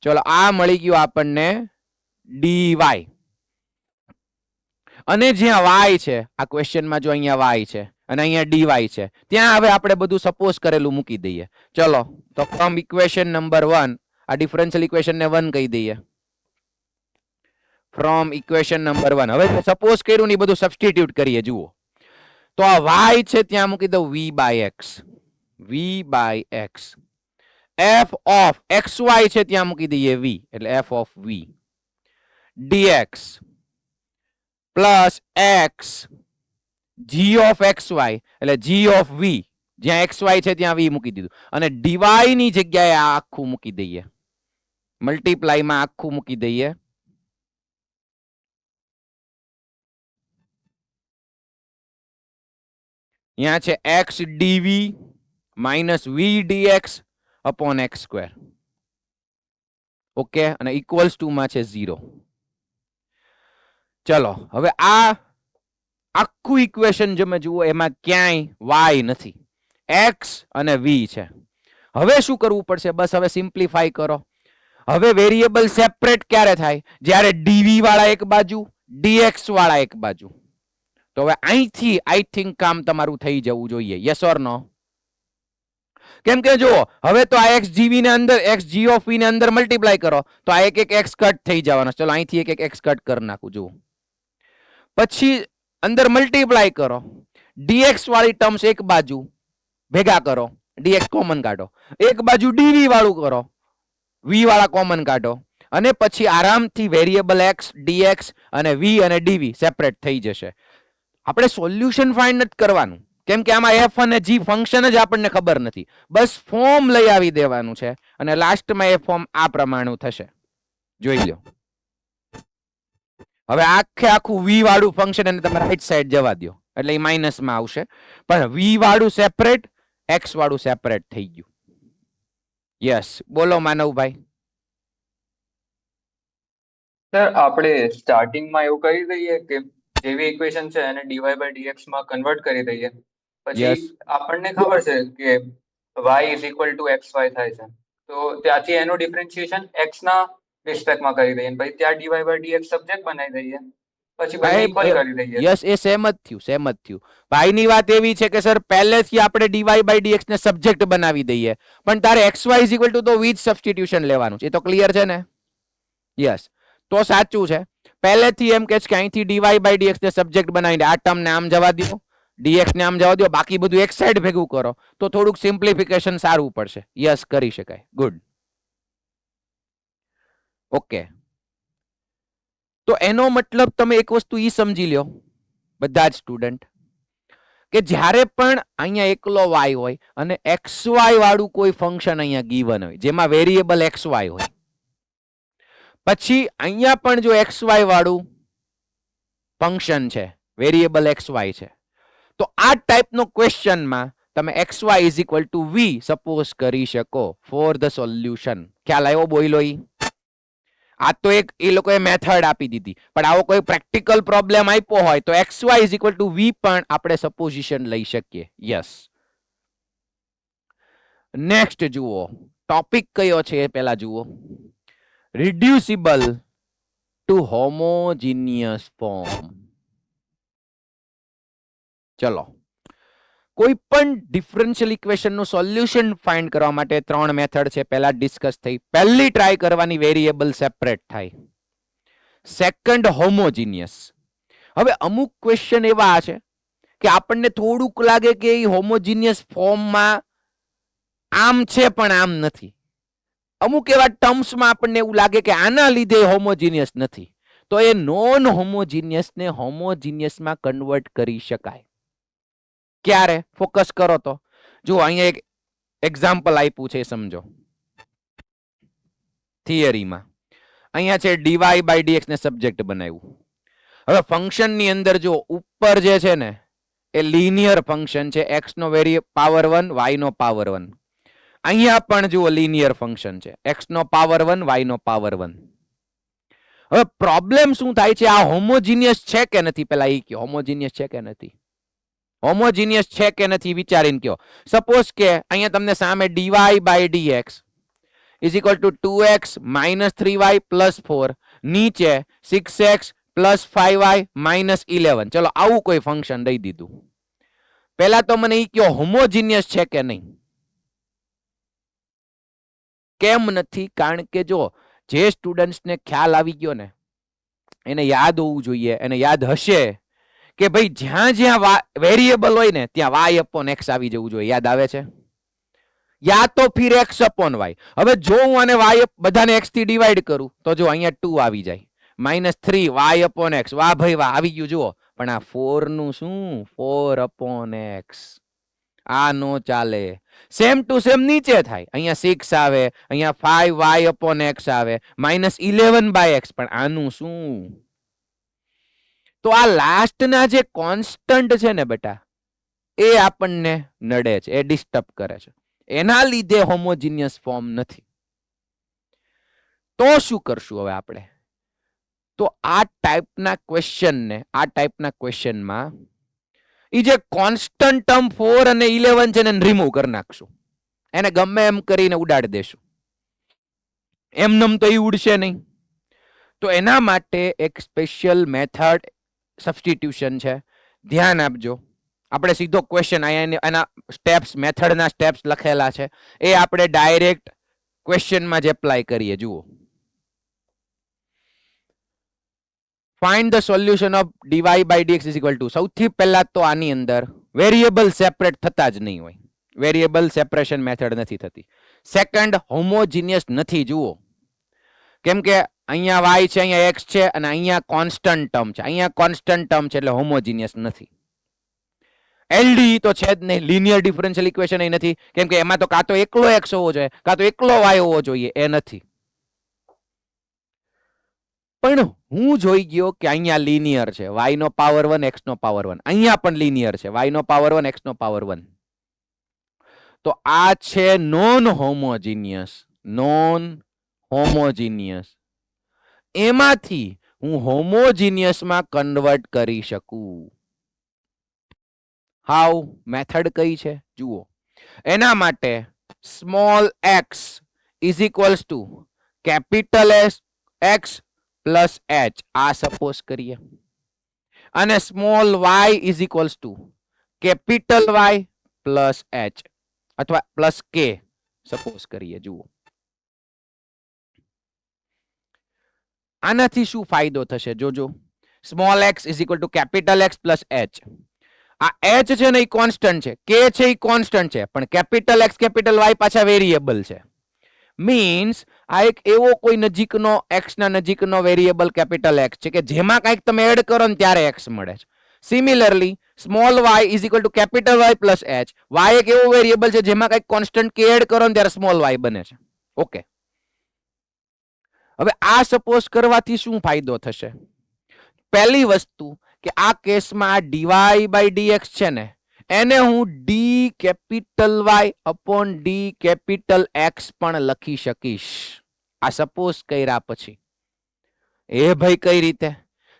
ચલો, આ મળી ગયું આપણને dy. અને જ્યાં y છે આ ક્વેશ્ચનમાં, જો અહીંયા y છે અને અહીંયા dy છે, ત્યાં હવે આપણે બધું સપોઝ કરેલું મૂકી દઈએ. ચલો, તો ફ્રોમ ઇક્વેશન નંબર 1 આ ડિફરન્શિયલ ઇક્વેશન ને 1 કહી દઈએ. ફ્રોમ ઇક્વેશન નંબર 1 હવે સપોઝ કર્યું ને બધું સબસ્ટિટ્યુટ કરીએ. જુઓ, તો આ y છે ત્યાં મૂકી દઉં v by x. v by x f of xy છે ત્યાં મૂકી દઈએ v એટલે f ઓફ v dx plus x g of xy એટલે g ઓફ v, જ્યાં xy છે ત્યાં v મૂકી દીધું અને dy ની જગ્યાએ આ આખું મૂકી દઈએ. મલ્ટીપ્લાય માં આખું મૂકી દઈએ. यहाँ છે x dv minus v dx upon x square. Okay, અને ઇક્વલ્સ ટુ માં છે 0. ચલો, હવે આ આખું ઇક્વેશન તમે જુઓ એમાં ક્યાંય y નથી, x અને v છે. હવે શું કરવું પડશે? બસ હવે સિમ્પ્લિફાઈ કરો. હવે વેરિયેબલ સેપરેટ ક્યારે થાય? જ્યારે dv વાળા એક બાજુ, dx વાળા એક બાજુ. તો હવે અહીંથી આઈ થિંક કામ તમારું થઈ જવું જોઈએ. યસ ઓર નો? કેમ કે જુઓ, હવે તો આ xgv ને અંદર, xg ઓફ v ને અંદર મલ્ટીપ્લાય કરો તો આ એક એક x કટ થઈ જવાનો. ચલો, અહીંથી એક એક x કટ કરી નાખું. જુઓ, પછી અંદર મલ્ટીપ્લાય કરો, dx વાળી ટર્મ્સ એક બાજુ ભેગા કરો, dx કોમન કાઢો, એક બાજુ dv વાળું કરો, v વાળા કોમન કાઢો અને પછી આરામથી વેરિયેબલ x dx અને v અને dv સેપરેટ થઈ જશે. આપણે સોલ્યુશન ફાઇન્ડ નથી કરવાનું, કેમ કે આમાં એફ અને જી ફંક્શન જ આપણને ખબર નથી. બસ ફોર્મ લઈ આવી દેવાનું છે અને લાસ્ટમાં એ ફોર્મ આ પ્રમાણનું થશે. જોઈ લો. હવે આખે આખું વી વાળું ફંક્શન એને તમે રાઈટ સાઈડ જવા દો એટલે એ માઇનસમાં આવશે, પણ વી વાળું સેપરેટ, એક્સ વાળું સેપરેટ થઈ ગયું. યસ, બોલો માનવભાઈ. સર આપણે સ્ટાર્ટિંગમાં એવું કરી દઈએ કે જેવી ઇક્વેશન છે એને dy by dx માં કન્વર્ટ કરી દઈએ, પછી યસ, આપણને ખબર છે કે y ઇઝ ઇક્વલ ટુ xy થાય છે, તો ત્યાંથી એનું ડિફરન્શિએશન x ના રિસ્પેક્ટમાં કરી દઈએ, પછી ત્યાં dy by dx સબ્જેક્ટ બનાવી દઈએ, પછી બંને ઇક્વલ કરી દઈએ. યસ, એ સેમ જ થયું, સેમ જ થયું. ભાઈની વાત એવી છે કે સર પહેલેથી આપણે dy by dx ને સબ્જેક્ટ બનાવી દઈએ, પણ તારે xy ઇઝ ઇક્વલ ટુ તો વીજ સબસ્ટિટ્યુશન લેવાનું છે. એ તો ક્લિયર છે ને? યસ, તો સાચું છે. પહેલેથી એમ કે છે કે અહીંથી dy by dx ને સબ્જેક્ટ બનાવીને આ ટર્મ ને આમ જવા દો, dx ને આમ જવા દો, બાકી બધું એક સાઈડ ભેગું કરો તો થોડુંક સિમ્પ્લિફિકેશન સારું પડશે. યસ, કરી શકાય. ગુડ. ઓકે, તો એનો મતલબ તમે એક વસ્તુ ઈ સમજી લ્યો બધા જ સ્ટુડન્ટ, કે જ્યારે પણ અહીંયા એકલો y હોય અને xy વાળું કોઈ ફંક્શન અહીંયા ગીવન હોય જેમાં વેરિયેબલ xy હોય, પછી અહીંયા પણ જો xy વાળું ફંક્શન છે, વેરિયેબલ xy છે, તો આ ટાઈપનો ક્વેશ્ચનમાં તમે xy is equal to v suppose કરી શકો ફોર ધ સોલ્યુશન. ખ્યાલ આવ્યો? બોલો. આ તો એક એ લોકોએ મેથડ આપી દીધી, પણ આવો કોઈ પ્રેક્ટિકલ પ્રોબ્લેમ આપ્યો હોય તો xy is equal to v પણ આપણે સપોઝિશન લઈ શકીએ. યસ. નેક્સ્ટ જુઓ, ટોપિક કયો છે એ પહેલા જુઓ. રિડ્યુસિબલ ટુ હોમોજીનિયસ ફોર્મ. ચલો, કોઈ પણ ડિફરન્શિયલ ઇક્વેશન નું સોલ્યુશન ફાઇન્ડ કરવા માટે ત્રણ મેથડ છે, પહેલા ડિસ્કસ થઈ. પહેલી ટ્રાય કરવાની વેરિયેબલ સેપરેટ થાય, સેકન્ડ હોમોજીનિયસ. હવે અમુક ક્વેશ્ચન એવા છે કે આપણને થોડુંક લાગે કે એ હોમોજીનિયસ ફોર્મમાં આમ છે પણ આમ નથી. અમુક એવા ટર્મ્સમાં આપણને એવું લાગે કે આના લીધે હોમોજીનિયસ નથી, તો એ નોન હોમોજીનિયસ ને હોમોજીનિયસમાં કન્વર્ટ કરી શકાય. ક્યારે? ફોકસ કરો તો જો અહીંયા એક એક્ઝામ્પલ આપ્યું છે, સમજો. થિયરીમાં અહીંયા છે dy by dx ને સબ્જેક્ટ બનાવ્યું. હવે ફંક્શન ની અંદર જો ઉપર જે છે ને એ લિનિયર ફંક્શન છે, x નો પાવર 1 y નો પાવર 1. અહીંયા પણ જુઓ લિનિયર ફંક્શન છે, x નો પાવર 1 y નો પાવર 1. હવે પ્રોબ્લેમ શું થાય છે? આ હોમોજીનિયસ છે કે નથી? પેલા એ કહો, હોમોજીનિયસ છે કે નથી? હોમોજીનિયસ છે કે નથી વિચારીને કહો. સપોઝ કે અહીંયા તમને સામે dy by dx is equal to 2x minus 3y plus 4, નીચે 6x પ્લસ 5y માઇનસ 11. ચલો, આવું કોઈ ફંક્શન દઈ દીધું. પહેલા તો મને એ કહો હોમોજીનિયસ છે કે નહીં? કેમ નથી? કારણ કે જો જે સ્ટુડન્ટ્સને ખ્યાલ આવી ગયો ને એને યાદ હોવું જોઈએ, એને યાદ હશે કે ભાઈ જ્યાં જ્યાં વેરિયેબલ હોય ને ત્યાં y અપોન x આવી જવું જોઈએ. યાદ આવે છે? યા તો ફિર x અપોન y. હવે જો હું આને y બધાને x થી ડિવાઈડ કરું તો જો અહીંયા 2 આવી જાય, માઇનસ 3 y અપોન x. વાહ ભાઈ વાહ, આવી ગયું. જુઓ, પણ આ 4 નું શું? 4 અપોન x. આ નો ચાલે. સેમ ટુ સેમ નીચે થાય, અહીંયા 6 આવે, અહીંયા 5y અપોન x આવે, માઇનસ 11 બાય x. પણ આનું શું? તો આ લાસ્ટના જે કોન્સ્ટન્ટ છે ને બેટા, એ આપણને નડે છે, એ ડિસ્ટર્બ કરે છે. એના લીધે હોમોજીનિયસ ફોર્મ નથી. તો શું કરશું હવે આપણે? તો આ ટાઈપના ક્વેશ્ચનને, આ ટાઈપના ક્વેશ્ચનમાં એ જે કોન્સ્ટન્ટ ટર્મ 4 અને 11 છે એને રિમૂવ કરી નાખશું. એને ગમે એમ કરીને ઉડાડી દેશું. એમનેમ તો એ ઉડશે નહીં. તો એના માટે એક સ્પેશિયલ મેથડ સબસ્ટિટ્યુશન છે. ધ્યાન આપજો. આપણે સીધો ક્વેશ્ચન એના સ્ટેપ્સ, મેથડના સ્ટેપ્સ લખેલા છે, એ આપણે ડાયરેક્ટ ક્વેશ્ચનમાં જ એપ્લાય કરીએ. જુઓ, find the solution of dy by dx is equal to. સૌથી પહેલા તો આની અંદર વેરિયેબલ સેપરેટ થતા જ નહીં હોય, વેરિયેબલ સેપરેશન મેથડ નથી થતી. સેકન્ડ, હોમોજીનિયસ નથી. જુઓ, કેમ કે અહીંયા y છે, અહીંયા x છે, અને અહીંયા કોન્સ્ટન્ટ ટર્મ છે. અહીંયા કોન્સ્ટન્ટ ટર્મ છે એટલે હોમોજીનિયસ નથી. LD તો છે જ નહીં, લિનિયર ડિફરન્શિયલ ઇક્વેશન એ નથી, કેમ કે એમાં તો કાં તો એકલો x હોવો જોઈએ, કાં તો એકલો y હોવો જોઈએ, એ નથી. પણ હું જોઈ ગયો કે અહીંયા લિનિયર છે, y નો પાવર 1 x નો પાવર 1. અહીંયા પણ લિનિયર છે, y નો પાવર 1 x નો પાવર 1. તો આ છે નોન હોમોજીનિયસ. એમાંથી હું હોમોજીનિયસમાં કન્વર્ટ કરી શકું. હાઉ? મેથડ કઈ છે જુઓ. એના માટે small x is equals two capital x plus h આ સપોઝ કરીએ, અને small y is equals two capital y plus h અથવા પ્લસ k સપોઝ કરીએ. જુઓ આનાથી શું ફાયદો થશે જોજો. Small x is equal to capital x plus h. આ h છે ને એ કોન્સ્ટન્ટ છે, k છે એ કોન્સ્ટન્ટ છે, પણ કેપિટલ x કેપિટલ y પાછા વેરિયેબલ છે. મીન્સ આ એક એવો કોઈ નજીકનો x ના નજીકનો વેરિયેબલ કેપિટલ x છે કે જેમાં કંઈક તમે એડ કરો ને ત્યારે x મળે છે. સિમિલરલી સ્મોલ y ઇઝ equal to capital y plus h. y એક એવો વેરિયેબલ છે જેમાં કંઈક કોન્સ્ટન્ટ k એડ કરો ને ત્યારે સ્મોલ y બને છે. ઓકે, હવે આ સપોઝ કરવાથી શું ફાયદો થશે? પહેલી વસ્તુ કે આ કેસમાં આ dy બાય dx છે ને, એને હું d capital y upon d capital x પણ લખી શકીશ. આ સપોઝ કર્યા પછી એ ભાઈ કઈ રીતે?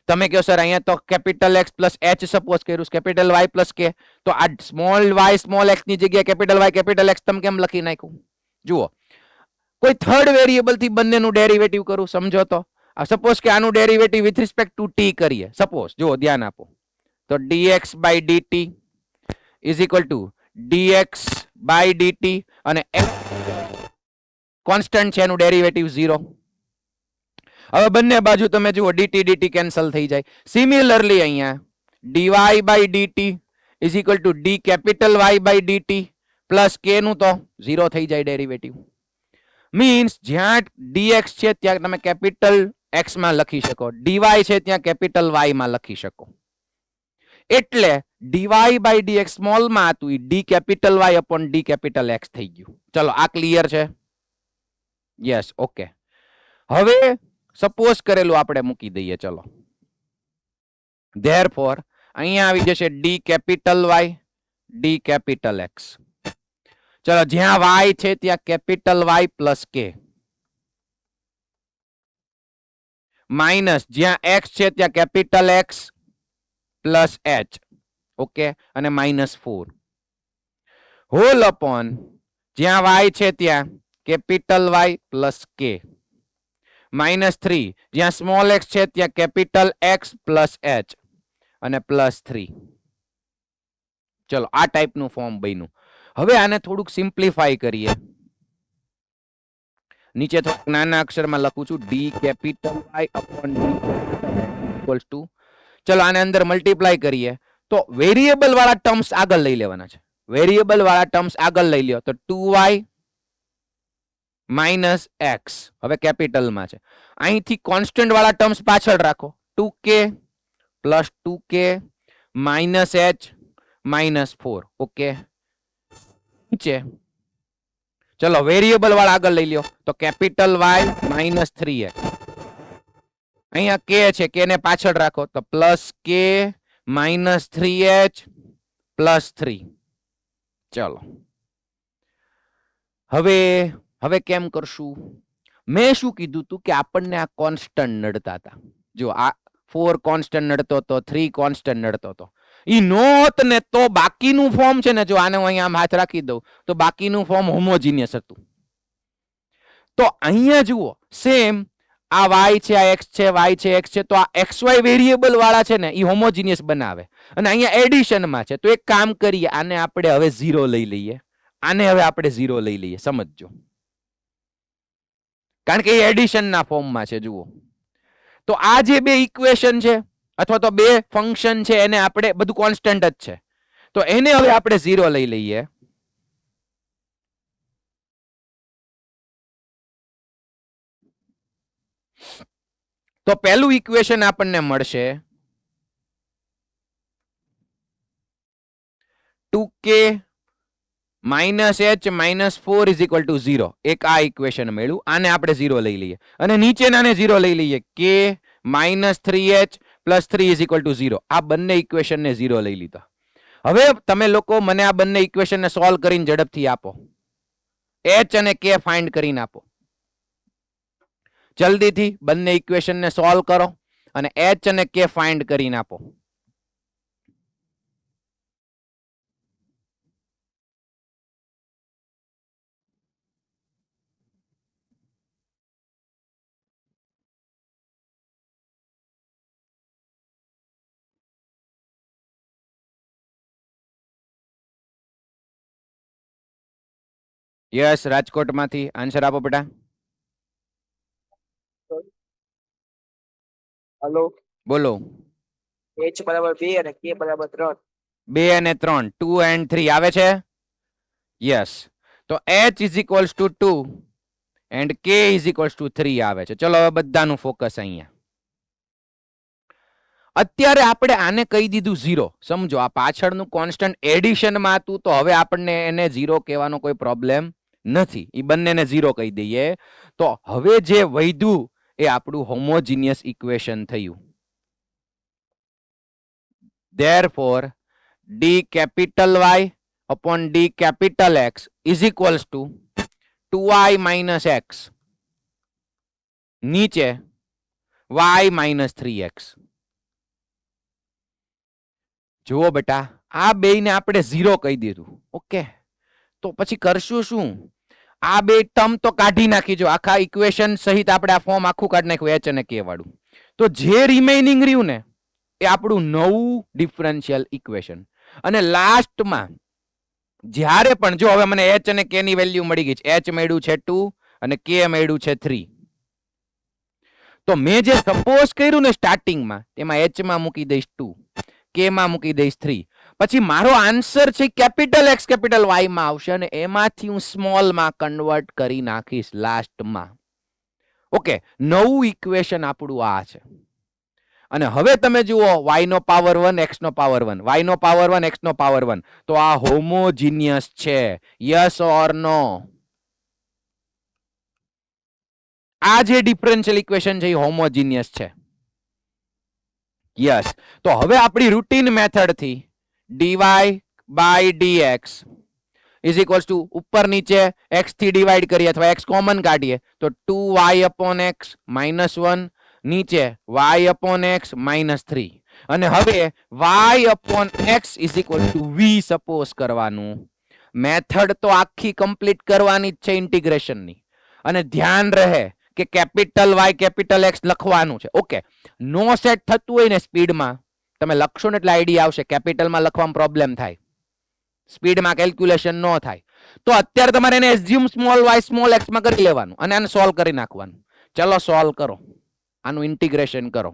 તમે કહો સર અહીંયા તો capital x plus h suppose કર્યું, કેપિટલ y પ્લસ k, તો આ સ્મોલ y સ્મોલ x ની જગ્યાએ કેપિટલ y કેપિટલ x તમે કેમ લખી નાખ્યું? જુઓ, કોઈ થર્ડ વેરિયેબલ થી બંનેનું ડેરિવેટિવ કરું, સમજો તો. સપોઝ કે આનું derivative with respect to t કરીએ, સપોઝ. જુઓ ધ્યાન આપો, તો dx by dt is equal to dx by dt, અને કોન્સ્ટન્ટ છે એનું ડેરિવેટિવ 0. હવે બંને બાજુ તમે જુઓ dt dt કેન્સલ થઈ જાય. સિમિલરલી અહીંયા dy by dt is equal to d capital y by dt plus k નું તો 0 થઈ જાય ડેરિવેટિવ. મીન્સ જ્યાં dx છે ત્યાં તમે કેપિટલ x માં લખી શકો, dy છે ત્યાં કેપિટલ y માં લખી શકો. એટલે dy બાય dx સ્મોલ માં હતું, d capital y upon d capital x થઈ ગયું. ચલો આ ક્લિયર છે? Yes, okay. હવે સપોઝ કરેલું આપણે મૂકી દઈએ. ચલો, ધેરફોર અહીંયા આવી જશે d capital y d capital x. ચલો, જ્યાં y છે ત્યાં capital y plus k, minus જ્યાં x છે ત્યાં capital x plus h. Okay, અને -4 હોલ અપોન જ્યાં y છે ત્યાં કેપિટલ y પ્લસ k, -3 જ્યાં સ્મોલ x છે ત્યાં કેપિટલ x પ્લસ h, અને +3. ચલો, આ ટાઈપનું ફોર્મ બન્યું. હવે આને થોડુંક સિમ્પ્લિફાઈ કરીએ. નીચે થોડુંક નાના અક્ષરમાં લખું છું, d capital y upon d equals to, ચલો આને અંદર મલ્ટીપ્લાય કરીએ તો વેરિયેબલ વાળા ટર્મ્સ આગળ લઈ લેવાના છે. વેરિયેબલ વાળા ટર્મ્સ આગળ લઈ લ્યો તો 2y માઇનસ x હવે કેપિટલમાં છે. અહીંથી કોન્સ્ટન્ટ વાળા ટર્મ્સ પાછળ રાખો, 2k plus 2k minus h -4. Okay, નીચે ચલો વેરિયેબલ વાળા આગળ લઈ લ્યો તો કેપિટલ y -3x. અહીંયા k છે, k ને પાછળ રાખો તો પ્લસ k -3h પ્લસ 3. ચલો હવે કેમ કરશું? મેં શું કીધું તું કે આપણને આ કોન્સ્ટન્ટ નડતા હતા. જો આ 4 કોન્સ્ટન્ટ નડતો હતો, 3 કોન્સ્ટન્ટ નડતો હતો. ઈ નોત ને તો બાકીનું ફોર્મ છે ને, જો આને હું અહીંયા હાથ રાખી દઉં તો બાકીનું ફોર્મ હોમોજીનિયસ હતું. તો અહીંયા જુઓ સેમ આ y છે, આ x છે, y છે, x છે, તો આ xy વેરિયેબલ વાળા છે ને ઈ હોમોજીનિયસ બનાવે. અને અહીંયા એડિશનમાં છે, તો એક કામ કરીએ, આને આપણે હવે 0 લઈ લઈએ, આને હવે આપણે 0 લઈ લઈએ. સમજજો, કારણ કે એ એડિશનના ફોર્મમાં છે. જુઓ તો આ જે બે ઇક્વેશન છે અથવા તો બે ફંક્શન છે, એને આપણે બધું કોન્સ્ટન્ટ જ છે, તો એને હવે આપણે 0 લઈ લઈએ. તો પહેલું ઇક્વેશન આપણને મળશે 2k minus H minus 4 is equal to 0. એક આ ઇક્વેશન મળ્યું, આને આપણે 0 લઈ લઈએ અને નીચેનાને 0 લઈ લઈએ, k minus 3h plus 3 is equal to 0. આ બંને ઇક્વેશનને 0 લઈ લીધા. હવે તમે લોકો મને આ બંને ઇક્વેશનને સોલ્વ કરીને ઝડપથી આપો. h અને k ફાઇન્ડ કરીને આપો. જલ્દીથી બંને ઇક્વેશનને સોલ્વ કરો અને h અને k ફાઇન્ડ કરીને આપો. યસ, રાજકોટમાંથી આન્સર આપો બેટા. हेलो બોલો. h बराबर 2 અને k बराबर 3 2 અને 3, 2 and 3 આવે છે. યસ, તો h is equals two 2 and k is equals two 3 આવે છે. ચલો હવે બધાનું ફોકસ અહીંયા. અત્યારે આપણે આને કહી દીધું 0. સમજો, આ પાછળનું કોન્સ્ટન્ટ એડિશનમાં હતું તો હવે આપણને એને 0 કહેવાનો કોઈ પ્રોબ્લેમ નથી. એ બંનેને 0 કહી દઈએ તો હવે જે વધ્યું એ આપણું હોમોજીનિયસ ઇક્વેશન થયું. Therefore, d capital Y upon d capital X is equals to 2y minus x નીચે y minus 3x. જુઓ બેટા, આ બેયને આપણે 0 કહી દીધું. ઓકે, તો પછી કરશું શું? આ બે ટર્મ તો કાઢી નાખીજો. આખા ઇક્વેશન સહિત આપણે આ ફોર્મ આખું કાઢી નાખ્યું h અને k વાળું. તો જે રિમેઇનિંગ રહ્યું ને એ આપણું નવું ડિફરન્શિયલ ઇક્વેશન. અને લાસ્ટમાં જ્યારે પણ જો હવે મને h અને k ની વેલ્યુ મળી ગઈ છે. h મળ્યું છે 2 અને k મળ્યું છે 3. તો મેં જે સપોઝ કર્યું ને સ્ટાર્ટિંગમાં, તેમાં h માં મૂકી દઈશ 2, k માં મૂકી દઈશ 3. પછી મારો આન્સર છે કેપિટલ x કેપિટલ y માં આવશે અને એમાંથી હું સ્મોલ માં કન્વર્ટ કરી નાખીશ લાસ્ટમાં. ઓકે, નવું ઇક્વેશન આપણું આ છે. અને હવે તમે જુઓ, y નો પાવર 1 x નો પાવર 1, y નો પાવર 1 x નો પાવર 1, તો આ હોમોજીનિયસ છે. યસ ઓર નો? આ જે ડિફરન્શિયલ ઇક્વેશન છે એ હોમોજીનિયસ છે. યસ. તો હવે આપણી રૂટીન મેથડ થી dy by dx is equals to ઉપર નીચે x થી ડિવાઈડ કરીએ અથવા x કોમન કાઢીએ તો 2y upon x minus 1 નીચે y upon x minus 3. અને હવે y upon x is equal to v suppose કરવાનું. મેથડ તો આખી કમ્પ્લીટ કરવાની જ છે ઇન્ટિગ્રેશનની. અને ધ્યાન રહે કે કેપિટલ y કેપિટલ x લખવાનું છે. ઓકે, નો સેટ થતું હોય ને સ્પીડમાં, તમે લખશો ને એટલે આઈડિયા આવશે. કેપિટલમાં લખવામાં પ્રોબ્લેમ થાય, સ્પીડમાં કેલ્ક્યુલેશન ન થાય. તો અત્યારે તમારે એને assume small y small x માં કરી લેવાનું અને આને સોલ્વ કરી નાખવાનું. ચલો સોલ્વ કરો, આનું ઇન્ટિગ્રેશન કરો.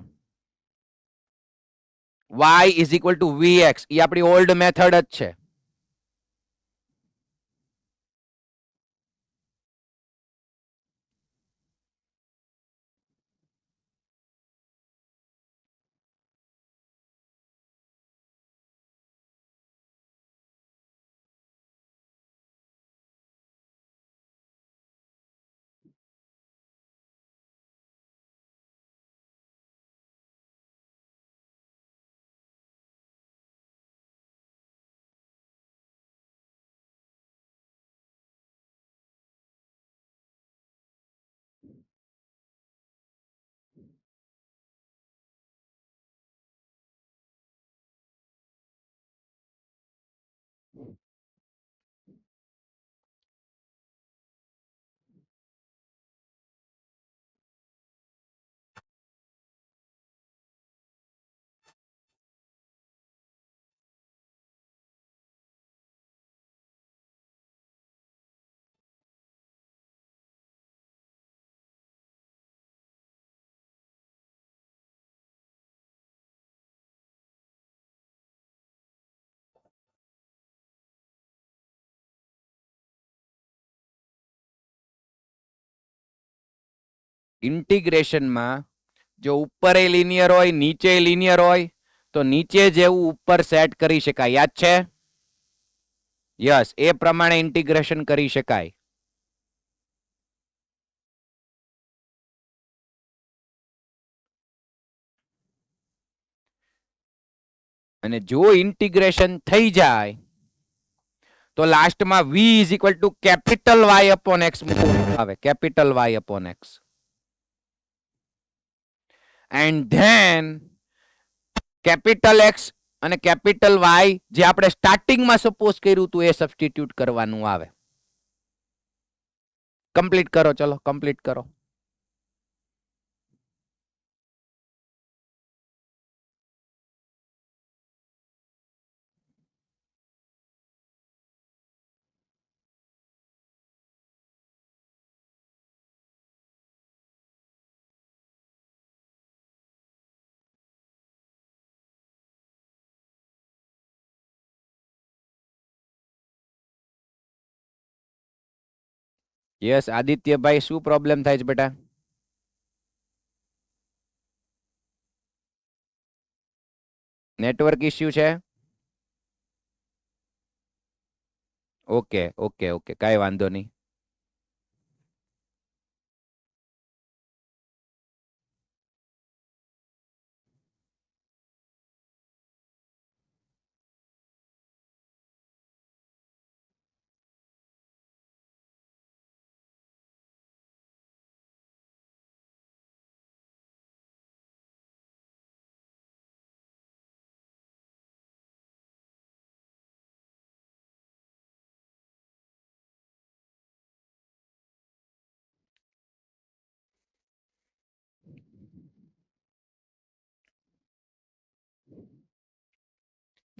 y ઇઝ ઇક્વલ ટુ vx, એ આપણી ઓલ્ડ મેથડ જ છે. ઇન્ટિગ્રેશનમાં જો ઉપર એ લિનિયર હોય નીચે લિનિયર હોય તો નીચે જેવું ઉપર સેટ કરી શકાય. યાદ છે? યસ, એ પ્રમાણે ઇન્ટિગ્રેશન કરી શકાય. અને જો ઇન્ટિગ્રેશન થઈ જાય તો લાસ્ટમાં v is equal to capital y અપોન x આવે. કેપિટલ y અપોન x. And then capital x અને કેપિટલ y જે આપણે સ્ટાર્ટિંગમાં સપોઝ કર્યું હતું એ સબસ્ટિટ્યુટ કરવાનું આવે. કમ્પ્લીટ કરો, ચલો કમ્પ્લીટ કરો. યસ આદિત્યભાઈ, શું પ્રોબ્લેમ થાય છે બેટા? નેટવર્ક ઇસ્યુ છે? ઓકે ઓકે ઓકે, કાંઈ વાંધો નહીં.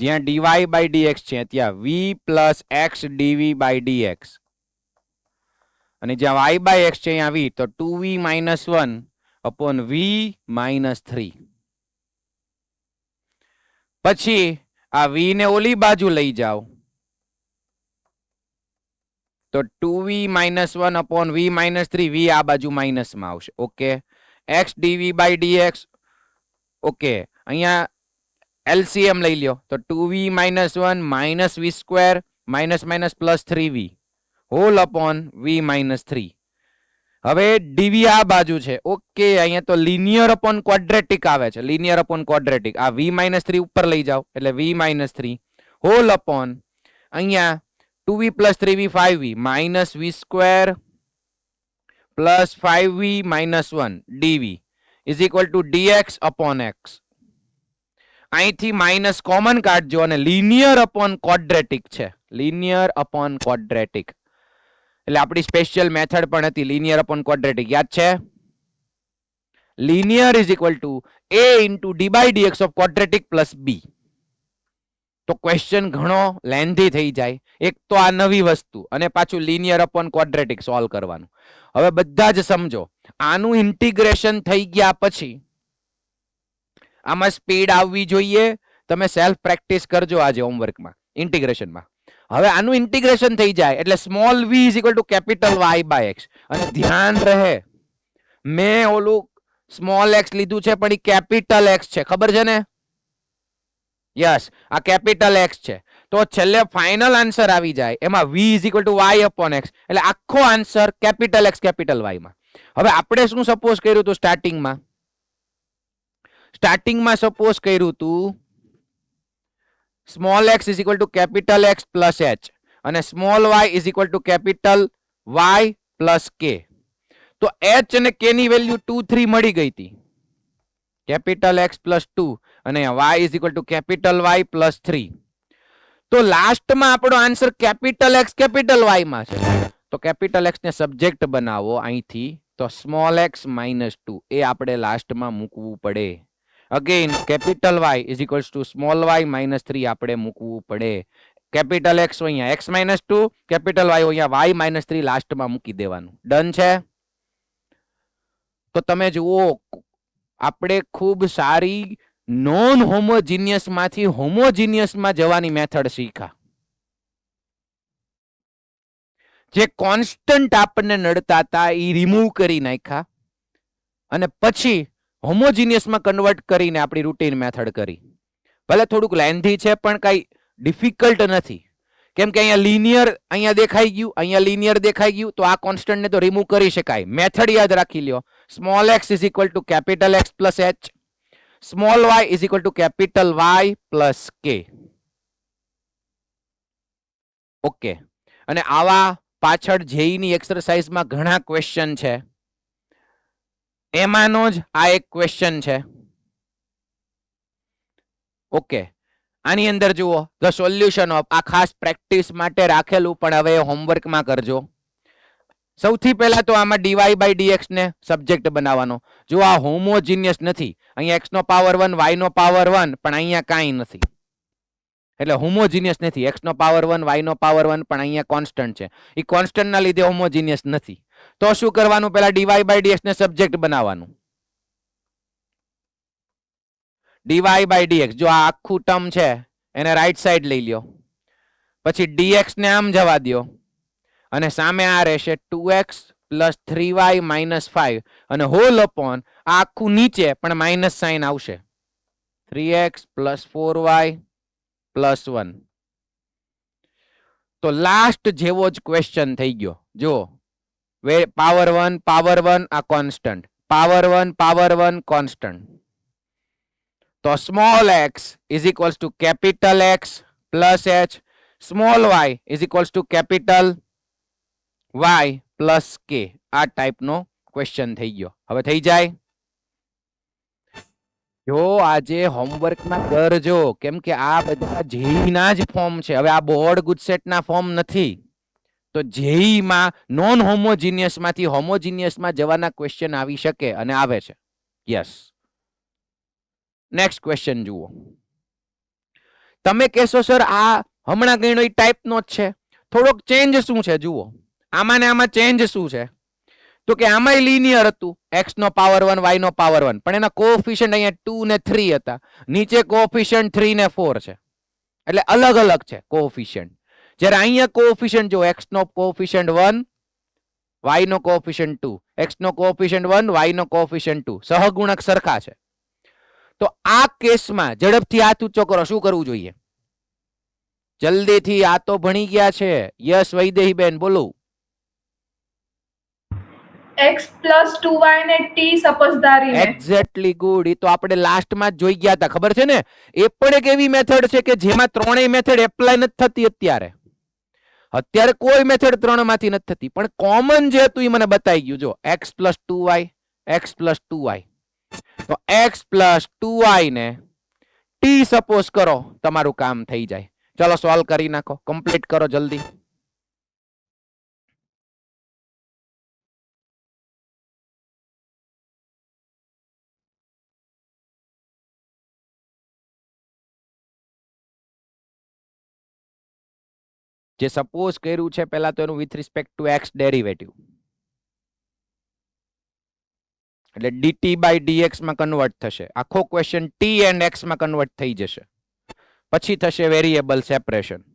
જ્યાં dy by dx છે ત્યાં v plus x dv by dx, અને જ્યાં y by x છે અહીંયા v, તો 2v minus 1 upon v minus 3. પછી આ v ને ઓલી બાજુ લઈ જાઓ તો 2v minus 1 upon v minus 3, v આ બાજુ માઇનસ માં આવશે. Okay, x dv by dx. Okay, અહીંયા LCM લઈ લ્યો તો 2v minus 1 minus v square minus minus plus 3v whole upon v minus 3. હવે dv આ બાજુ છે. ઓકે, અહીંયા તો લિનિયર અપોન ક્વોડ્રેટિક આવે છે. લિનિયર અપોન ક્વોડ્રેટિક, આ v minus 3 ઉપર લઈ જાઓ એટલે v minus 3 whole upon અહીંયા 2v plus 3v 5v minus v square plus 5v minus 1 dv is equal to dx upon x. અહીંથી માઇનસ કોમન કાઢજો અને લિનિયર અપોન ક્વોડ્રેટિક છે. Linear upon quadratic એટલે આપણી સ્પેશિયલ મેથડ પણ હતી linear upon quadratic. યાદ છે? Linear is equal to a into D by DX of quadratic plus b. તો ક્વેશ્ચન ઘણો લેન્ધી થઈ જાય. એક તો આ નવી વસ્તુ અને પાછું લિનિયર અપોન ક્વોડ્રેટિક સોલ્વ કરવાનું. હવે બધા જ સમજો, આનું ઇન્ટિગ્રેશન થઈ ગયા પછી આમાં સ્પીડ આવવી જોઈએ. તમે સેલ્ફ પ્રેક્ટિસ કરજો આજે હોમવર્કમાં, ઇન્ટિગ્રેશનમાં. હવે આનું ઇન્ટિગ્રેશન થઈ જાય એટલે small v is equal to capital y by x. અને ધ્યાન રહે, મેં ઓલું સ્મોલ x લીધું છે પણ એ કેપિટલ x છે, ખબર છે ને? યસ, આ કેપિટલ x છે. તો છેલ્લે ફાઇનલ આન્સર આવી જાય એમાં v is equal to y અપોન x, એટલે આખો answer capital x capital y માં. હવે આપણે શું સપોઝ કર્યું હતું સ્ટાર્ટિંગમાં? સ્ટાર્ટિંગમાં સપોઝ કર્યું હતું small x is equal to capital x plus h અને સ્મોલ y ઇઝ equal to capital y plus k. તો h અને k ની વેલ્યુ 2 3 મળી ગઈ હતી. કેપિટલ x પ્લસ 2 અને y ઇઝ equal to capital y plus 3. તો લાસ્ટમાં આપણો answer capital x capital y માં છે. તો કેપિટલ x ને સબ્જેક્ટ બનાવો અહીંથી, તો સ્મોલ x માઇનસ 2 એ આપણે લાસ્ટમાં મૂકવું પડે. Again capital y is equals two small y minus 3 આપણે મૂકવું પડે. કેપિટલ x અહીંયા x માઇનસ 2, કેપિટલ y અહીંયા y માઇનસ 3 લાસ્ટમાં મૂકી દેવાનું. ડન છે? તો તમે જુઓ, આપણે ખૂબ સારી નોન હોમોજીનિયસ માંથી હોમોજીનિયસ માં જવાની મેથડ શીખા. જે કોન્સ્ટન્ટ આપણને નડતા હતા એ રિમૂવ કરી નાખ્યા અને પછી હોમોજીનિયસમાં કન્વર્ટ કરીને આપણી રૂટીન મેથડ કરી. ભલે થોડુંક લેન્ધી છે પણ કઈ ડિફિકલ્ટ નથી, કેમ કે અહીંયા લિનિયર અહીંયા દેખાઈ ગયું, અહીંયા લિનિયર દેખાઈ ગયું, તો આ કોન્સ્ટન્ટને તો રિમૂવ કરી શકાય. મેથડ યાદ રાખી લ્યો. Small x is equal to capital x plus h, small y ઇઝ equal to capital y plus k. Okay, અને આવા પાછળ જેઈની એક્સરસાઇઝમાં ઘણા ક્વેશ્ચન છે, એમાંનો જ આ એક ક્વેશ્ચન છે. ઓકે, આની અંદર જુઓ, ધ સોલ્યુશન ઓફ, આ ખાસ પ્રેક્ટિસ માટે રાખેલું, પણ હવે હોમવર્કમાં કરજો. સૌથી પહેલા તો આમાં dy બાય dx ને સબ્જેક્ટ બનાવવાનો. જો આ હોમોજીનિયસ નથી, અહીંયા x નો પાવર 1 y નો પાવર 1, પણ અહીંયા કાંઈ નથી, એટલે હોમોજીનિયસ નથી. x નો પાવર 1 y નો પાવર 1, પણ અહીંયા કોન્સ્ટન્ટ છે, એ કોન્સ્ટન્ટ ના લીધે હોમોજીનિયસ નથી. તો શું કરવાનું? પહેલા dy બાય dx ને સબ્જેક્ટ બનાવવાનું. dy બાય dx, જો આ આખું ટર્મ છે એને રાઈટ સાઈડ લઈ લ્યો, પછી dx ને આમ જવા દો, અને સામે આ રહેશે 2x પ્લસ 3y માઇનસ 5, અને હોલ અપોન આ આખું નીચે પણ માઇનસ સાઇન આવશે, 3x પ્લસ 4y પ્લસ 1. તો લાસ્ટ જેવો જ ક્વેશ્ચન થઈ ગયો. જો પાવર 1 આ કોન્સ્ટન્ટ, પાવર 1 કોન્સ્ટન્ટ. તો small x is equals two capital x plus h, small y is equals two capital y plus k. આ ટાઈપનો ક્વેશ્ચન થઈ ગયો. હવે થઈ જાય? જો આજે હોમવર્કમાં કરજો, કેમ કે આ બધા જેઈના જ ફોર્મ છે. હવે આ બોર્ડ ગુજસેટના ફોર્મ નથી, તો જેઈમાં નોન હોમોજીનિયસ માંથી હોમોજીનિયસમાં જવાના ક્વેશ્ચન આવી શકે, અને આવે છે. યસ. નેક્સ્ટ ક્વેશ્ચન જુઓ. તમે કહેશો સર આ હમણાં ગણ્યો એ ટાઈપનો જ છે, થોડોક ચેન્જ શું છે? જુઓ, આમાં ને આમાં ચેન્જ શું છે? તો કે આમાંય લિનિયર હતું, x નો પાવર 1 y નો પાવર 1, પણ એના કોએફિશિયન્ટ અહીંયા 2 ને 3 હતા, નીચે કોએફિશિયન્ટ 3 ને 4 છે, એટલે અલગ અલગ છે કોએફિશિયન્ટ. જ્યારે અહીંયા કોએફિશિયન્ટ જો x નો કોએફિશિયન્ટ 1 y નો કોએફિશિયન્ટ 2, x નો કોએફિશિયન્ટ 1 y નો કોએફિશિયન્ટ 2, સહગુણક સરખા છે. તો આ કેસમાં ઝડપથી હાથ ઊંચો કરો, શું કરવું જોઈએ? જલ્દીથી, આ તો ભણી ગયા છે. યસ વૈદેહી બેન, બોલો. x પ્લસ 2y ને t સપોઝધારીને. Exactly good. એ તો આપણે લાસ્ટમાં જ જોઈ ગયા હતા, ખબર છે ને? એ પણ એક એવી મેથડ છે કે જેમાં ત્રણેય મેથડ એપ્લાય નથી થતી અત્યારે. અત્યારે કોઈ મેથડ ત્રણ માંથી નથી થતી, પણ કોમન જે હતું એ મને બતાવી ગયું. જો x plus 2y, x plus 2y, તો x પ્લસ 2y ને t સપોઝ કરો, તમારું કામ થઈ જાય. ચલો સોલ્વ કરી નાખો, કમ્પ્લીટ કરો જલ્દી. જે સપોઝ કર્યું છે પહેલા તો એનું with respect to x derivative, એટલે dt બાય dx માં કન્વર્ટ થશે. આખો ક્વેશ્ચન t એન્ડ x માં કન્વર્ટ થઈ જશે, પછી થશે variable separation.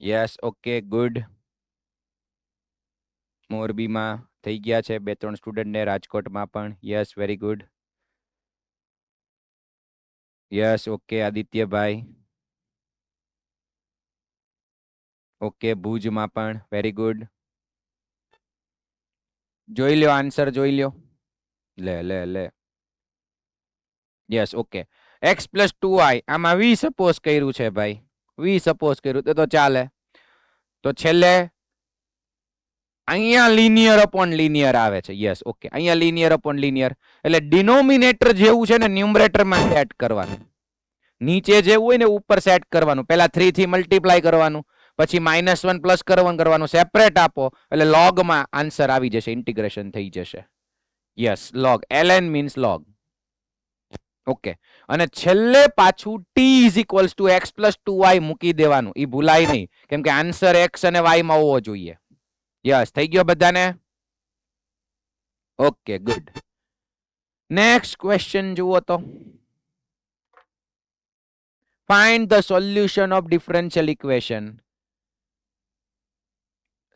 Yes, okay, good. મોરબીમાં થઈ ગયા છે 2-3 સ્ટુડન્ટ ને, રાજકોટમાં પણ. Yes, very good. Yes okay આદિત્યભાઈ. ઓકે ભુજમાં પણ વેરી ગુડ. જોઈ લ્યો આન્સર જોઈ લ્યો. લે. Yes okay. x plus 2y આમાં વી સપોઝ કર્યું છે ભાઈ. વી સપોઝ કર્યું તો ચાલે. તો છેલ્લે અહીંયા લિનિયર અપોન લિનિયર આવે છે. યસ ઓકે અહીંયા લિનિયર અપોન લિનિયર એટલે ડિનોમિનેટર જેવું છે ને ન્યુમરેટરમાં સેટ કરવાનું. નીચે જેવું હોય ને ઉપર સેટ કરવાનું. પહેલા 3 થી મલ્ટીપ્લાય કરવાનું, પછી -1 પ્લસ કરવાનું સેપરેટ આપો એટલે લોગમાં આન્સર આવી જશે, ઇન્ટિગ્રેશન થઈ જશે. Yes log ln means log. Okay અને છેલ્લે પાછું t = x + 2y મૂકી દેવાનું. એ ભૂલાય નહીં કેમ કે આન્સર x અને y માં હોવો જોઈએ. યસ થઈ ગયો બધાને. Okay good. નેક્સ્ટ ક્વેશ્ચન જુઓ તો. Find the solution of differential equation.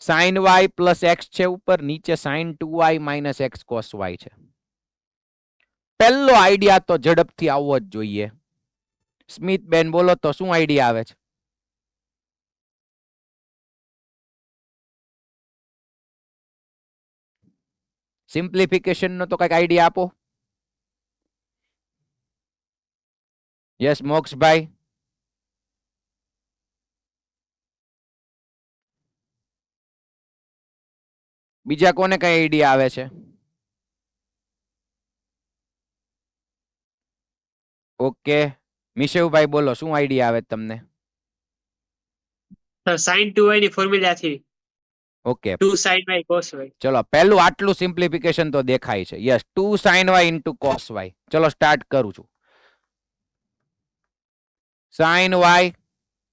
sin y + x છે ઉપર, નીચે sin 2y - x cos y છે. પહેલો આઈડિયા તો ઝડપથી આવવો જ જોઈએ. સ્મિત બેન બોલો તો શું આઈડિયા આવે છે? સિમ્પ્લિફિકેશન નો તો કઈક આઈડિયા આપો. યસ મોક્ષભાઈ. બીજા કોને કઈ આઈડિયા આવે છે? ઓકે મિશેવભાઈ બોલો શું આઈડિયા આવે તમને? sin 2y ની ફોર્મ્યુલા થી okay 2 sin y cos y. ચલો પહેલું આટલું સિમ્પ્લિફિકેશન તો દેખાય છે. Yes 2 sin y * cos y. ચલો સ્ટાર્ટ કરું છું. sin y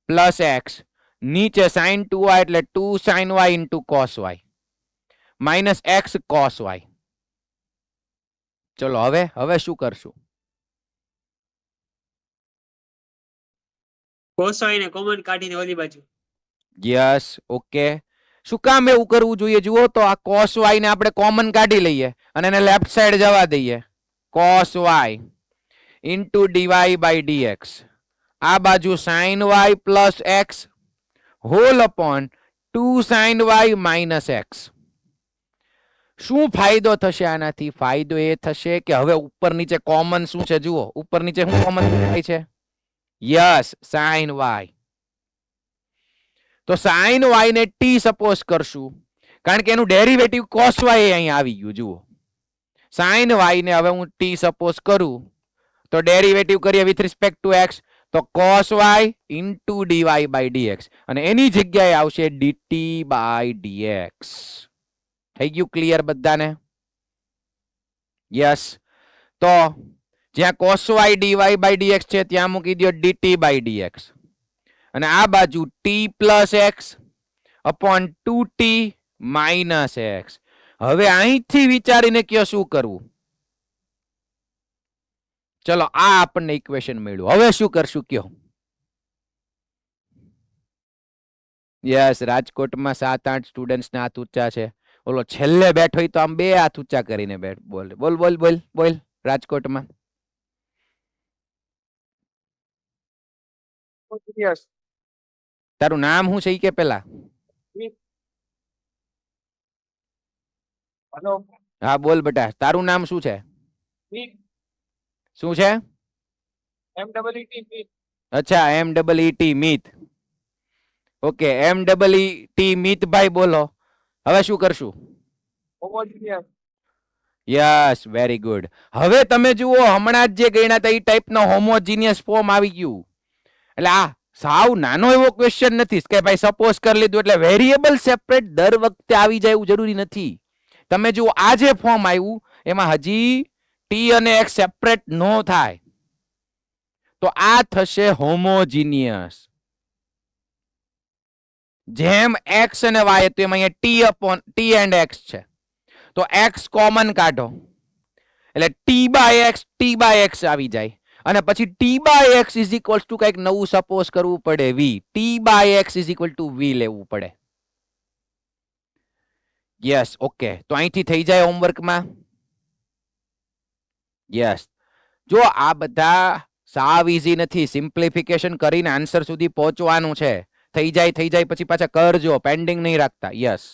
પ્લસ x નીચે sin 2y એટલે 2 sin y * cos y minus x cos y. ચલો હવે શું કરશું? cos y ને કોમન કાઢીને ઓલી બાજુ. Yes okay. શું કામ એવું કરવું જોઈએ? જુઓ તો આ cos y ને આપણે કોમન કાઢી લઈએ અને એને લેફ્ટ સાઈડ જવા દઈએ. cos y * dy/dx. આ બાજુ sin y plus x whole upon 2 sin y - x. શું ફાયદો થશે આનાથી? ફાયદો એ થશે કે હવે ઉપર નીચે કોમન શું છે જુઓ. ઉપર નીચે શું કોમન થાય છે? Yes sin y. તો sin y ને t સપોઝ કરશું કારણ કે એનું ડેરિવેટિવ cos y અહીં આવી ગયું. જુઓ sin y ને હવે હું t સપોઝ કરું તો ડેરિવેટિવ કરીએ વિથ રિસ્પેક્ટ ટુ x તો cos y * dy/dx અને એની જગ્યાએ આવશે dt/dx. થઈ ગયું ક્લિયર બધાને? યસ. તો જ્યાં cos y dy/dx છે ત્યાં મૂકી દો dt/dx અને આ બાજુ t + x upon 2t - x. હવે અહીંથી વિચારીને કયો શું કરવું? ચલો આ આપણને ઇક્વેશન મળ્યું. હવે શું કરશું કયો? યસ રાજકોટમાં 7-8 સ્ટુડન્ટ્સ ના હાથ ઊંચા છે. ઓલો છેલ્લે બેઠો હોય તો આમ બે હાથ ઊંચા કરીને બેઠ. બોલ રાજકોટમાં. Yes. તારું નામ શું છે ઈ કે પેલા? Hello. હા બોલ બેટા તારું નામ શું છે? શું છે? MEET. અચ્છા MEET મિત. ઓકે MEET મિતભાઈ બોલો. હવે શું કરશું? Homogeneous. Yes very good. હવે તમે જુઓ હમણાં જ જે ગણ્યા હતા એ ટાઈપનો હોમોજીનિયસ ફોર્મ આવી ગયું. એટલે આ સાવ નાનો એવો ક્વેશ્ચન નથી કે ભાઈ સપોઝ કરી લીધું એટલે વેરિયેબલ સેપરેટ દર વખતે આવી જાય એવું જરૂરી નથી. તમે જુઓ આ જે ફોર્મ આવ્યું એમાં હજી t અને x સેપરેટ નો થાય તો આ થશે હોમોજીનિયસ. જેમ x અને y હતું એમ અહીંયા t and x છે તો x કોમન કાઢો એટલે t/x આવી જાય અને પછી t/x = કંઈક નવું સપોઝ કરવું પડે v. t/x = v લેવું પડે. Yes okay. તો અહીંથી થઈ જાય હોમવર્કમાં. યસ જો આ બધા સાવ ઈઝી નથી. સિમ્પ્લિફિકેશન કરીને આન્સર સુધી પહોંચવાનું છે. થઈ જાય પછી પાછા કરજો, પેન્ડિંગ નહીં રાખતા. યસ.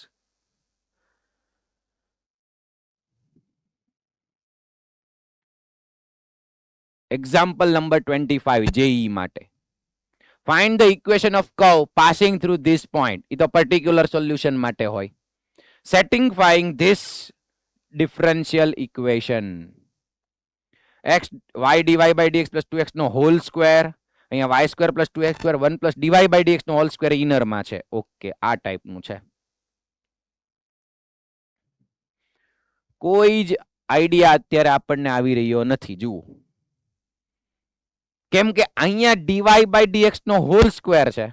એક્ઝામ્પલ નંબર 25 જેઈ માટે. Find the equation of curve passing through this point. એ તો પર્ટિક્યુલર સોલ્યુશન માટે હોય. Satisfying this differential equation. x y dy by dx plus 2x નો હોલ સ્ક્વેર, અહીંયા y square plus 2x square 1 plus dy by dx નો whole square inner માં છે. Okay, આ ટાઈપનું છે. કોઈ જ આઈડિયા અત્યારે આપણને આવી રહ્યો નથી. જુઓ, કેમ કે અહીંયા dy by dx નો હોલ સ્ક્વેર છે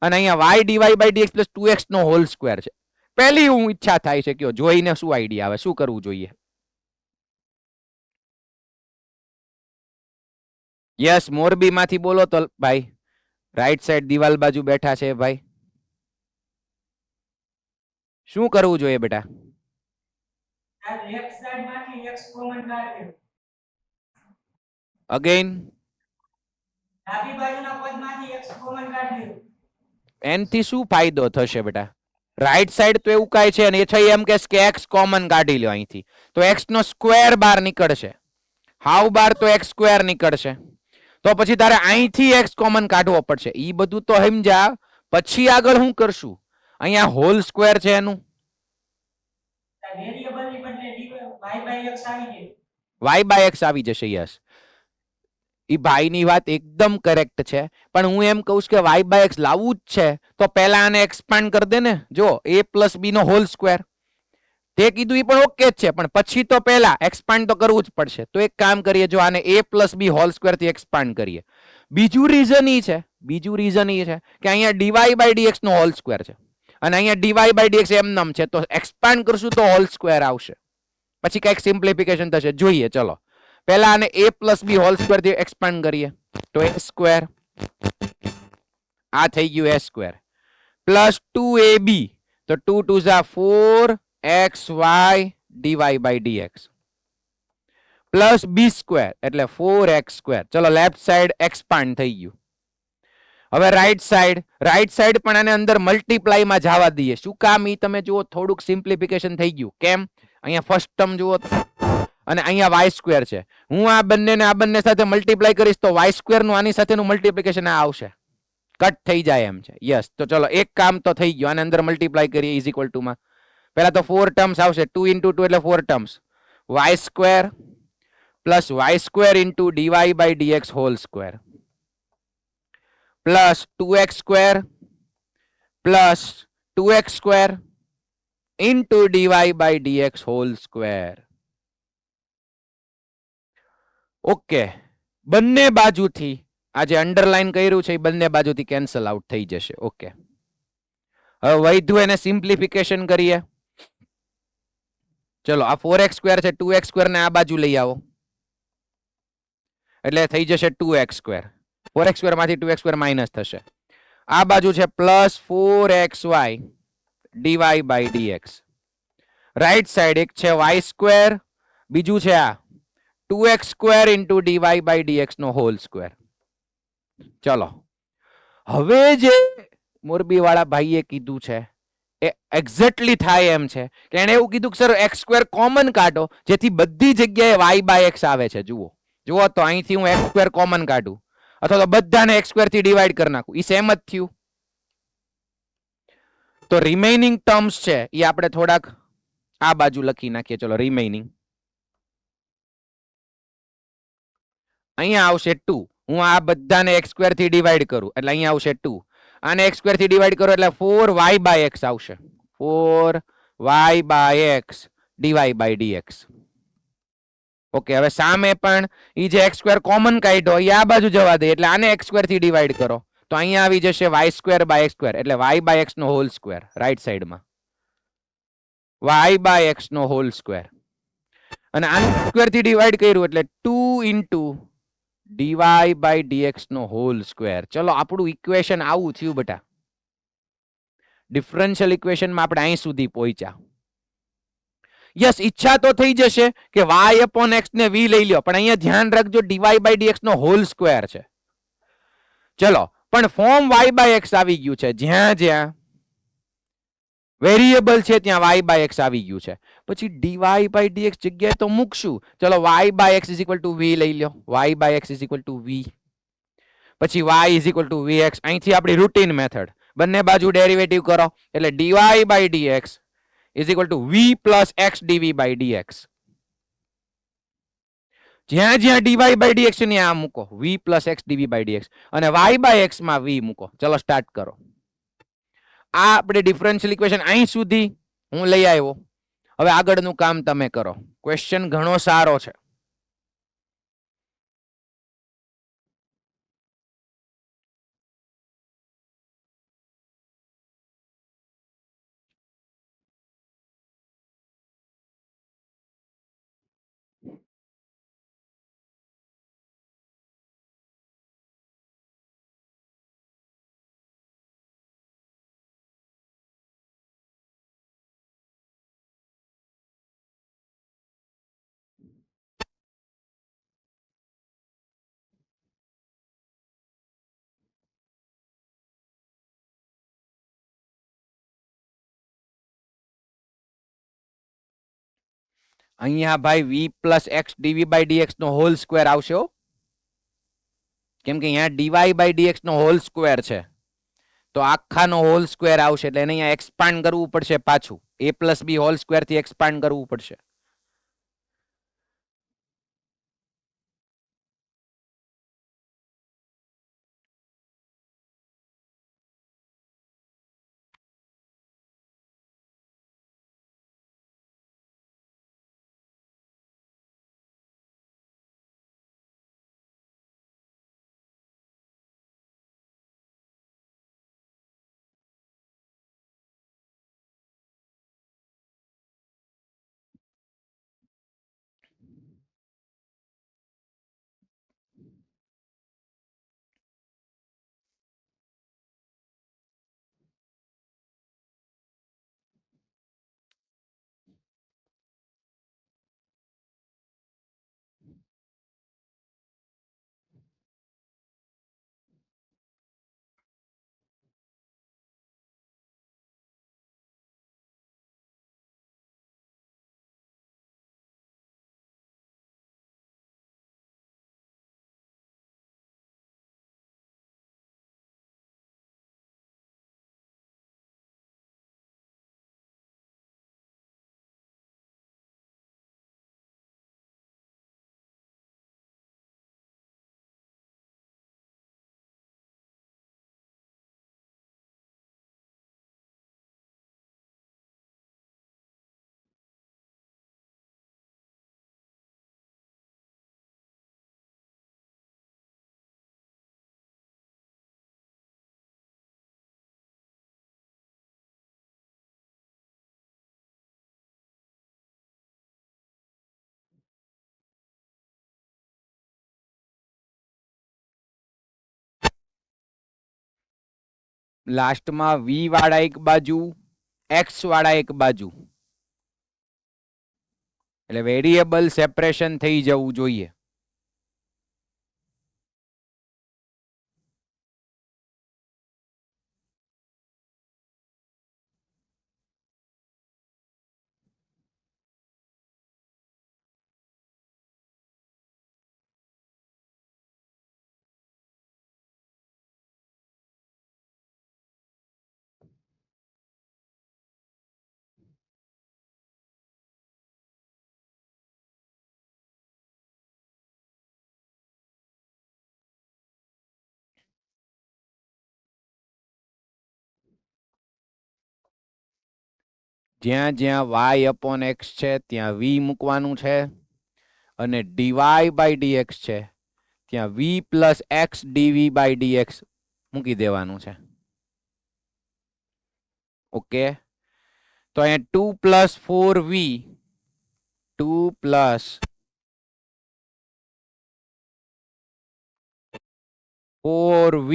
અને અહીંયા y dy by dx plus 2x નો હોલ સ્ક્વેર છે. પહેલી હું ઈચ્છા થાય છે કે જોઈને શું આઈડિયા આવે, શું કરવું જોઈએ? યસ, મોરબી માંથી બોલો તો ભાઈ. રાઈટ સાઈડ દિવાલ બાજુ બેઠા છે ભાઈ. શું કરવું જોઈએ બેટા? લેફ્ટ સાઈડ માંથી x કોમન કાઢ્યો, અગેન ડાબી બાજુના પદમાંથી x કોમન કાઢ્યો. એનથી શું ફાયદો થશે બેટા? રાઈટ સાઈડ તો એવું કાંઈ છે અને એ છે એમ કે x કોમન કાઢી લ્યો અહીંથી, તો x નો સ્ક્વેર બાર નીકળશે. હાવ બાર તો x સ્ક્વેર નીકળશે. તો પછી તારે અહીંથી x કોમન કાઢવો પડશે. ઈ બધું તો સમજા, પછી આગળ શું કરશું? અહીંયા હોલ સ્ક્વેર છે એનું વેરીએબલ ની બદલે y by x આવી ગયું. y by x આવી જશે. યસ, ઈ ભાઈની વાત એકદમ કરેક્ટ છે, પણ હું એમ કહું છું કે y by x લાવવું જ છે તો પહેલા આને એક્સપાન્ડ કરી દે ને. જો a plus b નો હોલ સ્ક્વેર, તે કીધું એ પણ ઓકે જ છે, પણ પછી તો પહેલા એક્સપાન્ડ તો કરવું જ પડશે. તો એક કામ કરીએ, જો આને a plus b whole square થી એક્સપાન્ડ કરીએ. બીજું રીઝન ઈ છે કે અહીંયા dy by dx નો હોલ સ્ક્વેર છે અને અહીંયા dy by dx એમનેમ છે, તો એક્સપાન્ડ કરશું તો હોલ સ્ક્વેર આવશે. પછી કઈક સિમ્પ્લિફિકેશન થશે. જોઈએ, ચલો પહેલા આને a plus b whole square થી એક્સપાન્ડ કરીએ તો a સ્ક્વેર, આ થઈ ગયું a સ્ક્વેર, પ્લસ 2ab, તો 2 2 Jha 4xy dy by dx, plus b square એટલે 4x સ્ક્વેર. ચલો લેફ્ટ સાઈડ એક્સપાન્ડ થઈ ગયું. હવે રાઈટ સાઈડ પણ આને અંદર મલ્ટીપ્લાય માં જવા દઈએ. શું કામ? ઈ તમે જુઓ, થોડુંક સિમ્પ્લિફિકેશન થઈ ગયું. કેમ? અહીંયા ફર્સ્ટ ટર્મ જુઓ અને અહીંયા y સ્ક્વેર છે. હું આ બંને સાથે મલ્ટીપ્લાય કરીશ તો y સ્ક્વેર નું આની સાથેનું મલ્ટીપ્લિકેશન આ આવશે, કટ થઈ જાય એમ છે. યસ, તો ચલો એક કામ તો થઈ ગયું. આને અંદર મલ્ટીપ્લાય કરીએ ઇઝ ઇક્વલ ટુ માં. પહેલા તો 4 ટર્મ્સ આવશે, 2 into 2 એટલે 4 terms, y square plus y square into dy by dx whole square plus 2x square plus 2x square into dy by dx whole square. Okay, બંને બાજુથી આ જે અંડરલાઈન કર્યું છે એ બંને બાજુથી કેન્સલ આઉટ થઈ જશે. ઓકે, હવે વધ્યું એને સિમ્પ્લિફિકેશન કરીએ. ચલો, આ 4x સ્ક્વેર છે, 2x સ્ક્વેર ને આ બાજુ લઈ આવો એટલે થઈ જશે 2x સ્ક્વેર. 4x સ્ક્વેર માંથી 2x સ્ક્વેર માઇનસ થશે. આ બાજુ છે plus 4xy dy by dx. Right side એક છે y સ્ક્વેર, બીજું છે આ 2x square into dy by dx નો હોલ સ્ક્વેર. ચલો, હવે જે મોરબી વાળા ભાઈએ કીધું છે એ એક્ઝેક્ટલી થાય એમ છે કે એને એવું કીધું કે સર x સ્ક્વેર કોમન કાઢો જેથી બધી જગ્યાએ y by x આવે છે. જુઓ તો અહીંથી હું x સ્ક્વેર કોમન કાઢું અથવા તો બધાને x સ્ક્વેર થી ડિવાઈડ કરી નાખું, એ સેમ જ થયું. તો રિમેઇનિંગ ટર્મ્સ છે એ આપણે થોડાક આ બાજુ લખી નાખીએ. ચલો, રિમેઇનિંગ અહીંયા આવશે 2. હું આ બધાને x સ્ક્વેર થી ડિવાઈડ કરું એટલે અહીંયા આવશે 2. આને x સ્ક્વેર થી ડિવાઈડ કરો એટલે 4y by x આવશે, 4y by x dy by dx. Okay, હવે સામે પણ ઈ જે x સ્ક્વેર કોમન કાઢ્યો એ આ બાજુ જવા દે એટલે આને x સ્ક્વેર થી ડિવાઈડ કરો તો અહીંયા આવી જશે y square by x square એટલે y by x નો હોલ સ્ક્વેર. રાઈટ સાઈડમાં y by x નો હોલ સ્ક્વેર અને આને સ્ક્વેર થી ડિવાઈડ કર્યું એટલે 2 into dy by dx નો હોલ સ્ક્વેર. ચલો, આપણું ઇક્વેશન આવું થયું બેટા. ડિફરન્શિયલ ઇક્વેશનમાં આપણે અહીં સુધી પહોંચ્યા. યસ, ઈચ્છા તો થઈ જશે કે y upon x ને v લઈ લ્યો, પણ અહીંયા ધ્યાન રાખજો dy by dx નો હોલ સ્ક્વેર છે. ચલો, પણ ફોર્મ y by x આવી ગયું છે. જ્યાં જ્યાં વેરિયેબલ છે ત્યાં y by x આવી ગયું છે. પછી dy by dx જગ્યાએ તો મૂકશું. ચલો, y by x is equal to v લઈ લ્યો. y by x is equal to v. પછી y is equal to vx. અહીંથી આપણી રૂટીન મેથડ, બંને બાજુ ડેરિવેટિવ કરો એટલે dy by dx is equal to v plus x dv by dx. જ્યાં જ્યાં dy by dx ને આ મૂકો, v plus x dv by dx, અને y by x માં v મૂકો. ચલો સ્ટાર્ટ કરો. આ આપણે ડિફરન્શિયલ ઇક્વેશન અહીં સુધી હું લઈ આવ્યો. હવે આગળનું કામ તમે કરો. ક્વેશ્ચન ઘણો સારો છે. અહીંયા ભાઈ v plus x dv by dx નો હોલ સ્ક્વેર આવશે હો. કેમ કે અહીંયા dy by dx નો હોલ સ્ક્વેર છે, તો આખાનો હોલ સ્ક્વેર આવશે એટલે એને અહીંયા એક્સપાન્ડ કરવું પડશે પાછું. a plus b whole square થી એક્સપાન્ડ કરવું પડશે. લાસ્ટમાં v વાળા એક બાજુ, x વાળા એક બાજુ, એટલે વેરિયેબલ સેપરેશન થઈ જવું જોઈએ. જ્યાં જ્યાં y upon x છે ત્યાં v મૂકવાનું છે, અને dy by dx છે ત્યાં v plus x dv by dx મૂકી દેવાનું છે. ઓકે, તો અહીંયા 2 plus 4v, 2 plus 4v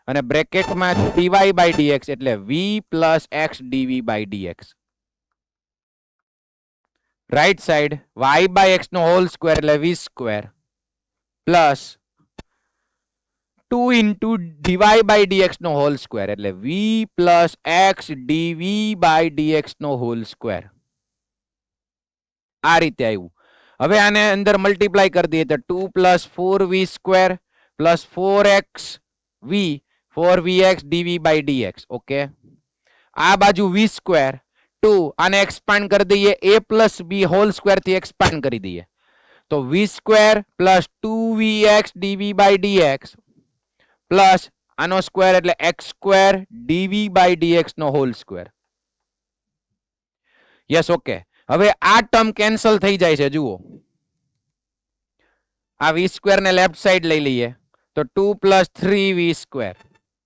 અને બ્રેકેટમાં dy by dx એટલે v plus x dv by dx. Right side y/x નો હોલ સ્ક્વેર એટલે v square plus 2 into dy/dx નો હોલ સ્ક્વેર એટલે v પ્લસ x dv/dx નો હોલ સ્ક્વેર. આ રીતે આવ્યું. હવે આને અંદર મલ્ટીપ્લાય કરી દઈએ તો 2 plus 4v square plus 4xv 4vx dv/dx. Okay, આ બાજુ v સ્ક્વેર 2 આને એક્સપાન્ડ કરી દઈએ a plus b whole square થી એક્સપાન્ડ કરી દઈએ તો v square plus 2vx dv/dx plus આનો સ્ક્વેર એટલે x સ્ક્વેર dv/dx નો હોલ સ્ક્વેર. Yes, okay. હવે આ ટર્મ કેન્સલ થઈ જાય છે. જુઓ, આ v સ્ક્વેર ને લેફ્ટ સાઈડ લઈ લઈએ તો 2 plus 3v square,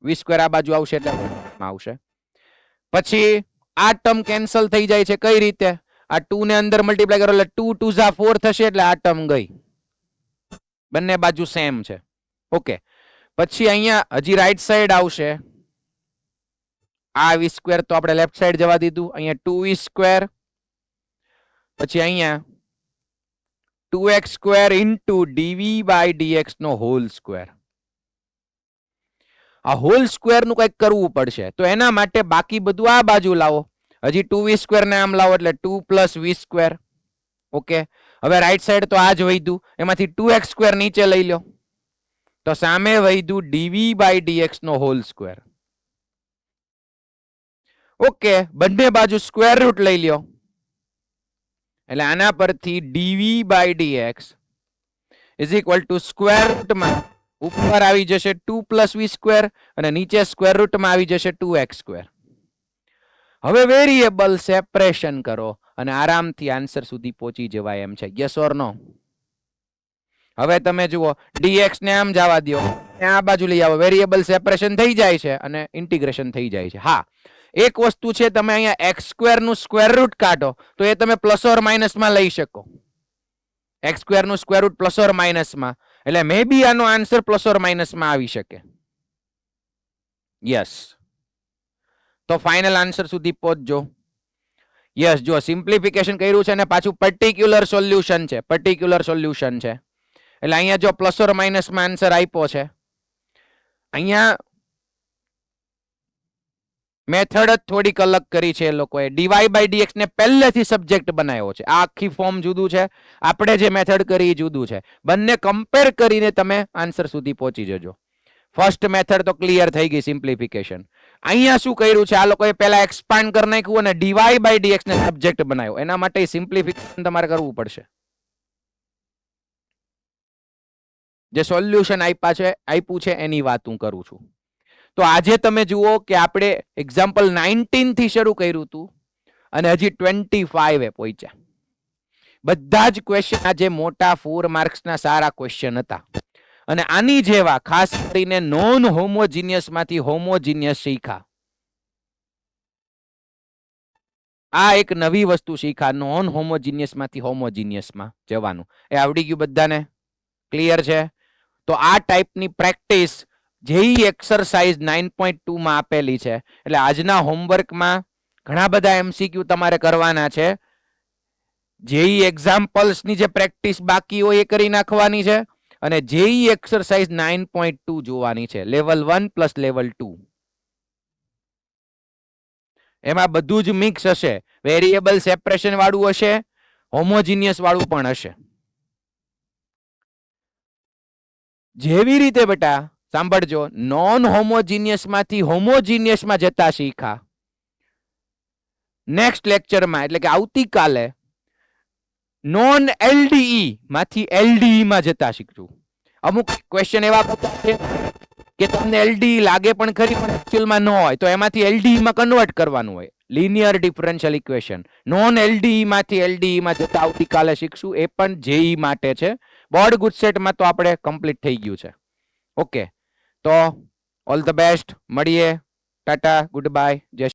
v square આ બાજુ આવશે એટલે આવશે. પછી આ ટર્મ કેન્સલ થઈ જાય છે. કઈ રીતે? આ 2 ને અંદર મલ્ટીપ્લાય કરો એટલે 2 2 ઝા 4 થશે એટલે આ ટર્મ ગઈ. બંને બાજુ સેમ છે. ઓકે, પછી અહીંયા હજી રાઈટ સાઈડ આવશે. આ v સ્ક્વેર તો આપણે લેફ્ટ સાઈડ જવા દીધું. અહીંયા 2v સ્ક્વેર પછી અહીંયા 2x સ્ક્વેર ઇન્ટુ dv/dx નો હોલ સ્ક્વેર. આ હોલ સ્ક્વેર નું કંઈક કરવું પડશે તો એના માટે બાકી બધું આ બાજુ લાવો. હજી 2v સ્ક્વેર ને આમ લાવો એટલે 2 પ્લસ v સ્ક્વેર. ઓકે, હવે રાઈટ સાઈડ તો આ જ વધ્યું, એમાંથી 2x સ્ક્વેર નીચે લઈ લો તો સામે વધ્યું dv/dx નો હોલ સ્ક્વેર. ઓકે, બંને બાજુ સ્ક્વેર રૂટ લઈ લ્યો એટલે આના પરથી dv/dx is equal to square રૂટમાં ઉપર આવી જશે 2 પ્લસ v સ્ક્વેર અને નીચે સ્ક્વેર રૂટમાં આવી જશે 2x સ્ક્વેર. હવે વેરિયેબલ સેપરેશન કરો અને આરામથી આન્સર સુધી પહોંચી જવાય એમ છે. યસ ઓર નો? હવે તમે જુઓ, dx ને આમ જવા દો, આ બાજુ લઈ આવો, વેરિયેબલ સેપરેશન થઈ જાય છે અને ઇન્ટિગ્રેશન થઈ જાય છે. હા, એક વસ્તુ છે, તમે અહીંયા x સ્ક્વેર નું સ્ક્વેર રૂટ કાઢો તો એ તમે પ્લસ ઓર માઇનસ માં લઈ શકો. x સ્ક્વેર નું square route plus or minus માં, એટલે મે બી આનો આન્સર પ્લસ ઓર માઇનસ માં આવી શકે. યસ, તો ફાઇનલ આન્સર સુધી પહોંચજો. યસ, જો સિમ્પ્લિફિકેશન કર્યું છે અને પાછું પર્ટિક્યુલર સોલ્યુશન છે. પર્ટિક્યુલર સોલ્યુશન છે એટલે અહીંયા જો પ્લસ ઓર માઇનસ માં આન્સર આપ્યો છે. અહીંયા મેથડ જ થોડીક અલગ કરી છે એ લોકોએ. dy/dx ને પહેલેથી સબ્જેક્ટ બનાવ્યો છે. આ આખી ફોર્મ જુદું છે, આપણે જે મેથડ કરી એ જુદું છે. બંને કમ્પેર કરીને તમે આન્સર સુધી પહોંચી જજો. ફર્સ્ટ મેથડ તો ક્લિયર થઈ ગઈ, સિમ્પ્લિફિકેશન. અહીંયા શું કર્યું છે, આ લોકોએ પહેલા એક્સપાન્ડ કરી નાખ્યું અને dy/dx ને સબ્જેક્ટ બનાવ્યો. એના માટે સિમ્પ્લિફિકેશન તમારે કરવું પડશે. જે સોલ્યુશન આપ્યું છે એની વાત હું કરું છું. તો આજે તમે જુઓ કે આપણે એક્ઝામ્પલ 19 થી શરૂ કર્યું હતું અને હજી 25 એ પહોંચ્યા. બધા જ ક્વેશ્ચન આજે મોટા 4 માર્ક્સના સારા ક્વેશ્ચન હતા અને આની જેવા ખાસ કરીને નોન હોમોજીનિયસ માંથી હોમોજીનિયસ શીખા. આ એક નવી વસ્તુ શીખા, નોન હોમોજીનિયસ માંથી હોમોજીનિયસ માં જવાનું. એ આવડી ગયું બધાને? ક્લિયર છે? તો આ ટાઈપની પ્રેક્ટિસ જેઈ એક્સરસાઇઝ 9.2 માં આપેલી છે. એટલે આજના હોમવર્કમાં ઘણા બધા એમસીક્યુ તમારે કરવાના છે. જેઈ એક્ઝામ્પલ્સની જે પ્રેક્ટિસ બાકી હોય એ કરી નાખવાની છે અને જેઈ એક્સરસાઇઝ 9.2 જોવાની છે, લેવલ 1 પ્લસ લેવલ 2. એમાં બધું જ મિક્સ હશે. વેરિયેબલ સેપરેશન વાળું હશે, હોમોજીનિયસ વાળું પણ હશે. જેવી રીતે બેટા સાંભળજો, નોન હોમોજીનિયસ માંથી હોમોજીનિયસ માં જતા શીખા. નેક્સ્ટ લેક્ચરમાં એટલે કે આવતીકાલે નોન એલડીઈ માંથી એલડીઈ માં જતા શીખશું. અમુક ક્વેશ્ચન એવા છે કે તમને એલડીઈ લાગે પણ ખરી પણ એક્ચ્યુઅલમાં ન હોય તો એમાંથી એલડીઈ માં કન્વર્ટ કરવાનું હોય. લિનિયર ડિફરન્શિયલ ઇક્વેશન નોન એલડીઈ માંથી એલડીઈ માં જતા આવતીકાલે શીખશું. એ પણ જેઈ માટે છે. બોર્ડ ગુજસેટમાં તો આપણે કમ્પ્લીટ થઈ ગયું છે. ઓકે, તો ઓલ ધ બેસ્ટ. મળીએ. ટાટા, ગુડ બાય, જય